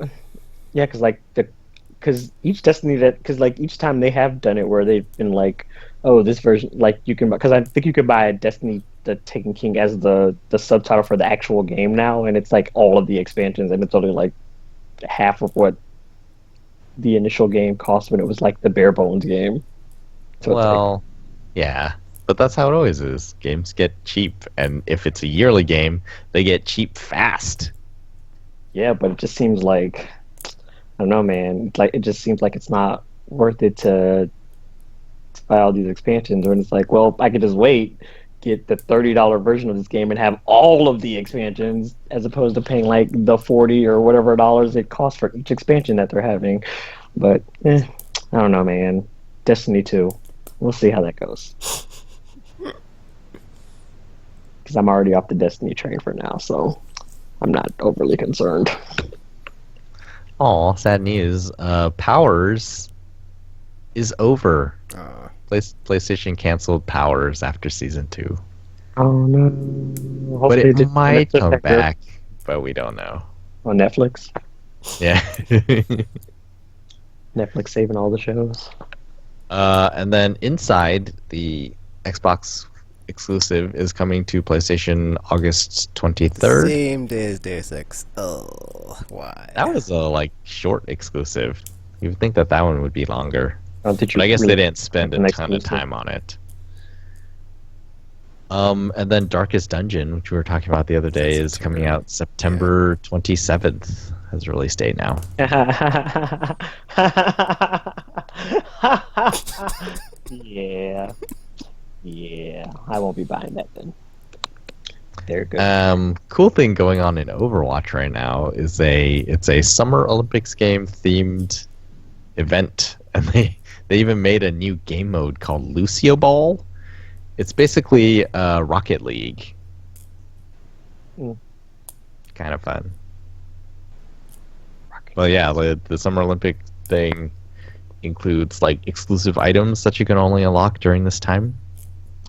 yeah. Because each Destiny because like each time they have done it where they've been like, oh, this version like you can because I think you could buy a Destiny the Taken King as the subtitle for the actual game now, and it's like all of the expansions, and it's only like half of what the initial game cost when it was like the bare bones game. So it's like, Well, yeah. But that's how it always is. Games get cheap, and if it's a yearly game, they get cheap fast. yeah, but it just seems like I don't know, man. Like it just seems like it's not worth it to buy all these expansions. When it's like, well, I could just wait, get the $30 version of this game, and have all of the expansions, as opposed to paying like the 40 or whatever dollars it costs for each expansion that they're having. But I don't know, man. Destiny 2, we'll see how that goes. Because I'm already off the Destiny train for now, so I'm not overly concerned. Aw, sad news. Powers is over. Uh, PlayStation canceled Powers after Season 2. Oh no! But Hopefully it did might Netflix come have back, but we don't know. on Netflix. Yeah. Netflix saving all the shows. And then Inside, the Xbox exclusive, is coming to PlayStation August 23rd. same day as Deus Ex. Oh, why? That was a short exclusive. You would think that one would be longer. Did you But I guess really they didn't spend a an ton of exclusive? time on it. And then Darkest Dungeon, which we were talking about the other day, is coming out September 27th as a release date now. Yeah. Yeah. I won't be buying that then. They're good. Cool thing going on in Overwatch right now is it's a Summer Olympics game themed event, and they even made a new game mode called Lucio Ball. It's basically Rocket League. Mm. Kind of fun. Well, yeah, the Summer Olympic thing includes exclusive items that you can only unlock during this time.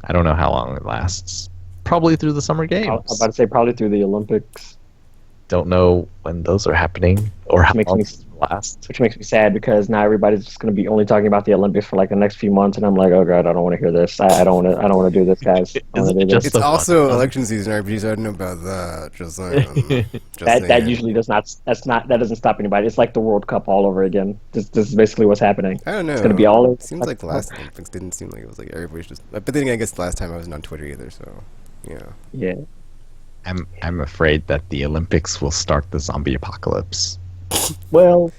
I don't know how long it lasts. probably through the Summer I'm Games. about to say probably through the Olympics, Don't know when those are happening or how makes long me those will last. which makes me sad because now everybody's just going to be only talking about the Olympics for like the next few months, and I'm like, oh god, I don't want to hear this. I don't want to. I don't want to do this, guys. I don't Isn't want it to do just this. It's the one also month? election season, RPG, so I don't know about that. Just saying. Just That saying. usually does not. That doesn't stop anybody. It's like the World Cup all over again. This is basically what's happening. I don't know. It's going to be all. Seems like the last Olympics didn't seem like it was like everybody's just. But then again, I guess the last time I wasn't on Twitter either, so yeah. Yeah. I'm afraid that the Olympics will start the zombie apocalypse. Well,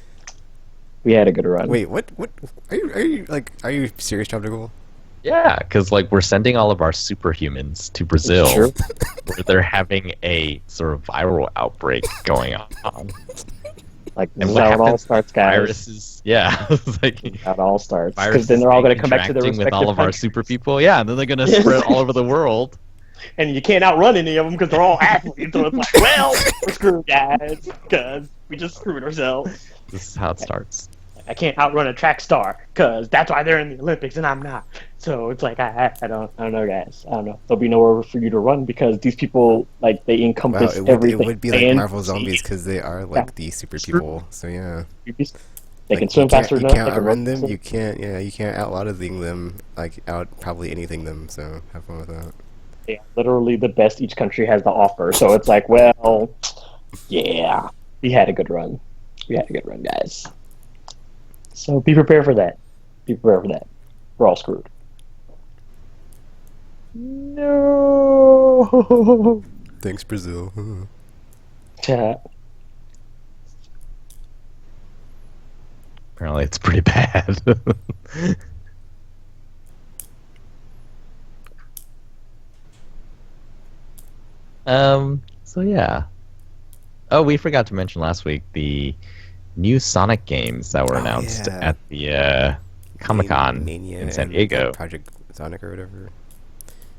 we had a good run. Wait, what? What? Are you serious, Tropical? Yeah, because like we're sending all of our superhumans to Brazil, Sure. where they're having a sort of viral outbreak going on. Like And this is what how it all happens? starts, guys. Viruses, yeah, it's like This is how it all starts. Because viruses then they're all going to come back to their interacting respective with all of our countries. super people. Yeah, and then they're gonna spread all over the world. And you can't outrun any of them because they're all athletes. So it's like, well, we're screwed, guys, because we just screwed ourselves. This is how it starts. I can't outrun a track star because that's why they're in the Olympics and I'm not. So it's like I don't know, guys. I don't know. There'll be nowhere for you to run because these people like they Wow, encompass it everything. would be like And Marvel zombies because they are like the super people. So yeah. They Like, can swim faster you than can't us. They can outrun run them. You can't. Yeah, you can't out lot of them. Like out probably anything them. So have fun with that. They are literally the best each country has to offer. So it's like, well, yeah, we had a good run. We had a good run, guys. So be prepared for that. Be prepared for that. We're all screwed. No. Thanks, Brazil. Apparently, it's pretty bad. So yeah. Oh, we forgot to mention last week the new Sonic games that were Oh, announced yeah. at the Comic-Con Mania in San and Diego. Project Sonic or whatever.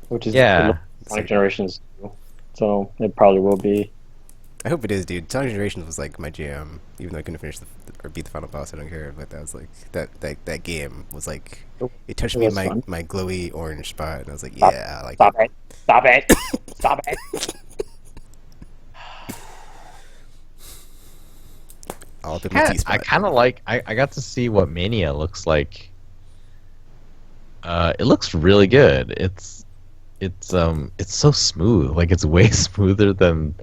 Which is Yeah. Sonic Generations, so it probably will be. I hope it is, dude. Sonic Generations was like my jam, even though I couldn't finish or beat the final boss. I don't care, but that was like that game was like it touched It me in was fun. my glowy orange spot, and I was like, Stop. yeah, I like Stop it. it! Stop it! Stop it! All up in my T spot. I kind of like. I got to see what Mania looks like. It looks really good. It's so smooth. Like it's way smoother than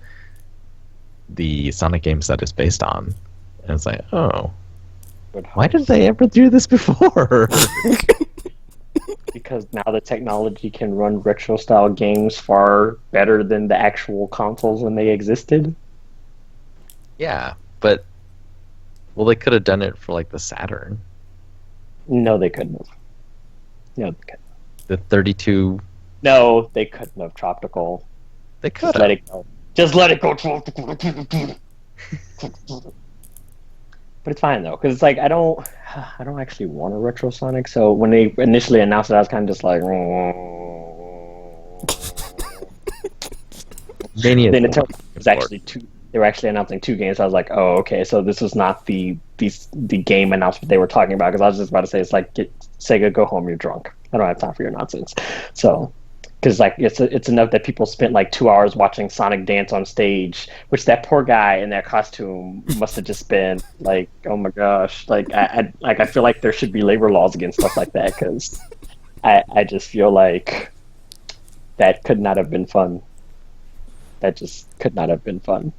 the Sonic games that it's based on. And it's like, oh, why didn't they ever do this before? Because now the technology can run retro style games far better than the actual consoles when they existed. Yeah, but well, they could have done it for like the Saturn, No, they couldn't have. No, they couldn't. the 32. No, they couldn't have. Tropical. They Just could let have. it go. Just let it go. Tropical. But it's fine though, because it's like I don't actually want a retro Sonic. So when they initially announced it, I was kind of just like. Mania. Then it turned out it was actually two. They were actually announcing two games. I was like, oh, okay. So this was not the game announcement they were talking about. Because I was just about to say, it's like, Sega, go home. You're drunk. I don't have time for your nonsense. So, because like it's enough that people spent like 2 hours watching Sonic dance on stage, which that poor guy in that costume must have just been like, oh my gosh. Like I feel like there should be labor laws against stuff like that because I just feel like that could not have been fun. That just could not have been fun.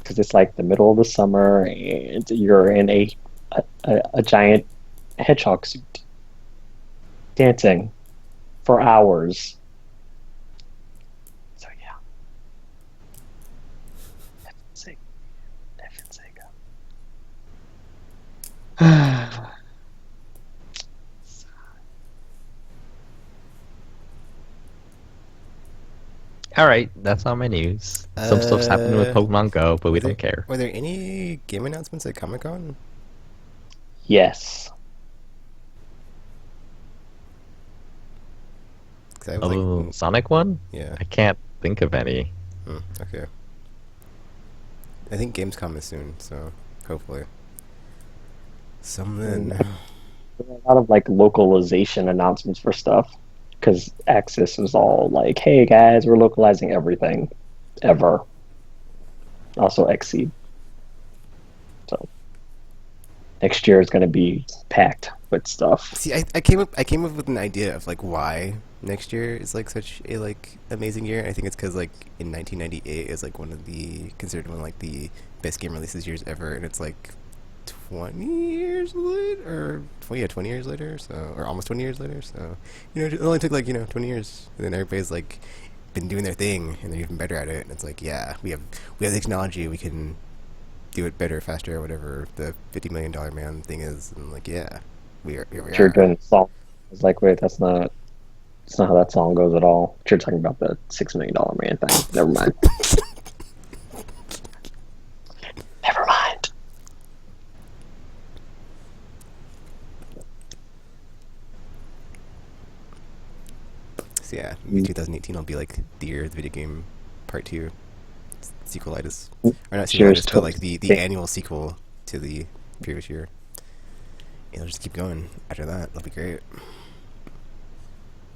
Because it's like the middle of the summer and you're in a giant hedgehog suit dancing for hours. So yeah. F Sega. All right, that's all my news. Some stuff's happening with Pokemon Go, but we don't care. Were there any game announcements at Comic Con? Yes. I was like, Sonic one? yeah. I can't think of any. Okay. I think Gamescom is soon, so hopefully. Something. There are a lot of like localization announcements for stuff. because Axis was all like, "Hey guys, we're localizing everything, ever." Also Xseed. So next year is going to be packed with stuff. See, I came up with an idea of like why next year is like such a like amazing year. I think it's because like in 1998 is like one of the considered one of like the best game releases years ever, and it's like 20 years later, or 20 years later, so or almost 20 years later. So it only took like 20 years, and then everybody's like been doing their thing, and they're even better at it. And it's like, yeah, we have the technology, we can do it better, faster, whatever the $50 million man thing is. And like, yeah, here we You're are. doing the song. It's like, wait, that's not how that song goes at all. You're talking about the $6 million man thing. Never mind. Never mind. So yeah, maybe 2018 will be like the year of the video game part 2 sequelitis, or not Cheers sequelitis, to but like the annual sequel to the previous year. It'll just keep going after that. That'll be great.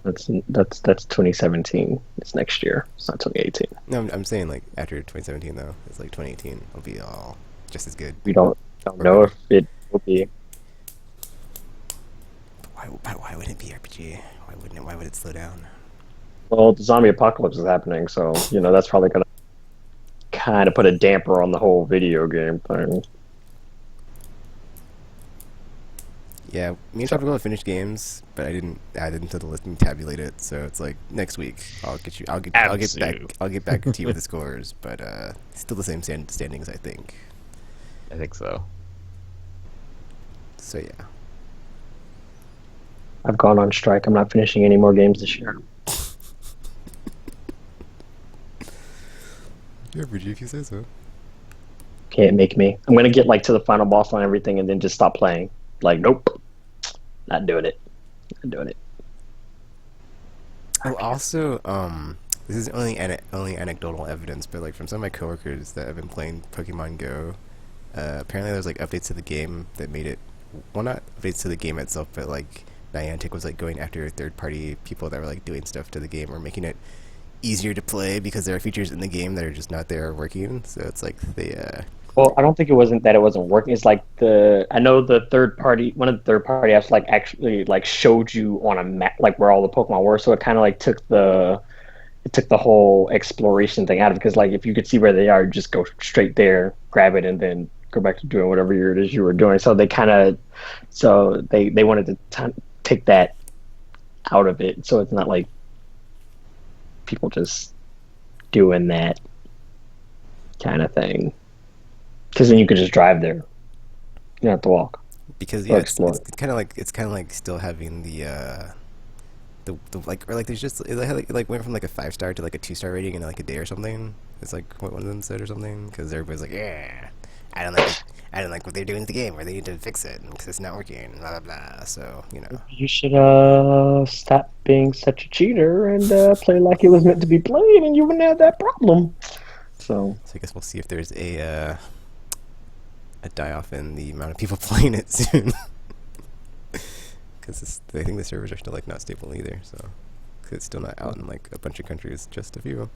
That's 2017. It's next year. It's not 2018. No, I'm saying like after 2017 though, it's like 2018 will be all just as good. We don't Or know better. if it will be. But why wouldn't it be RPG? Why wouldn't it? Why would it slow down? Well, the zombie apocalypse is happening, so that's probably gonna kind of put a damper on the whole video game thing. Yeah, me and Tropical have finished games, but I didn't add it into the list and tabulate it. So it's like next week I'll get you. I'll get back to you with the scores, but still the same standings, I think. I think so. So yeah. I've gone on strike. I'm not finishing any more games this year. Yeah, Bridgie, if you say so. Can't make me. I'm gonna get like to the final boss on everything and then just stop playing. Like, nope, not doing it. Not doing it. Oh, also, this is only anecdotal evidence, but like from some of my coworkers that have been playing Pokemon Go, apparently there's like updates to the game that made it, well, not updates to the game itself, but like Niantic was like going after third-party people that were like doing stuff to the game or making it easier to play because there are features in the game that are just not there working. So it's like they Well, I don't think it wasn't that it wasn't working. It's like I know the third party, one of the third party apps, like actually like showed you on a map like where all the Pokemon were. So it kind of like took the whole exploration thing out of it. Because like if you could see where they are, just go straight there, grab it, and then go back to doing whatever it is you were doing. So they wanted to take that out of it. So it's not like people just doing that kind of thing. Because then you could just drive there. You don't have to walk. because Or yeah, explore. it's kind of like still having the like, or like there's just it like went from like a 5-star to like a 2-star rating in like a day or something. It's like what one of them said or something, because everybody's like, yeah, I don't like it. I don't like what they're doing to the game, or they need to fix it because it's not working. Blah blah blah. So You should stop being such a cheater and play like it was meant to be played, and you wouldn't have that problem. So I guess we'll see if there's a die off in the amount of people playing it soon. Because I think the servers are still like not stable either. So 'cause it's still not out in like a bunch of countries, just a few.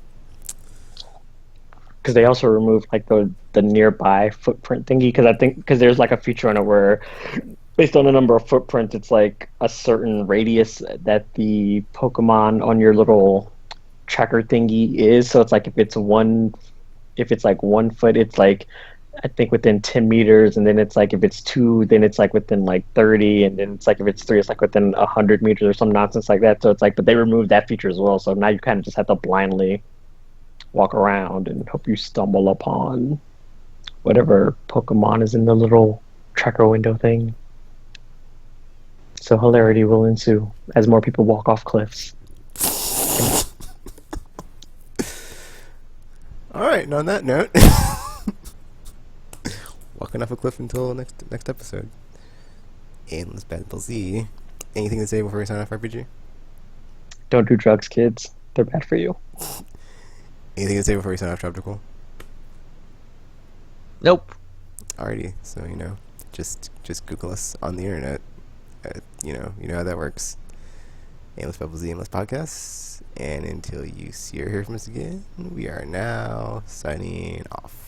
because they also removed like the nearby footprint thingy, because there's like a feature on it where based on the number of footprints it's like a certain radius that the Pokemon on your little tracker thingy is. So it's like if it's like 1 foot, it's like I think within 10 meters, and then it's like if it's 2, then it's like within like 30, and then it's like if it's 3, it's like within 100 meters or some nonsense like that. So it's like, but they removed that feature as well. So now you kind of just have to blindly walk around and hope you stumble upon whatever Pokemon is in the little tracker window thing. So hilarity will ensue as more people walk off cliffs. All right, and on that note, walking off a cliff until next episode. Aimless Battle Z. Anything to say before we sign off, RPG? Don't do drugs, kids. They're bad for you. Anything to say before we sign off, Tropical? Nope. Alrighty, so just Google us on the internet. You know how that works. Aimless Pebbles, the Aimless Podcast. And until you see or hear from us again, we are now signing off.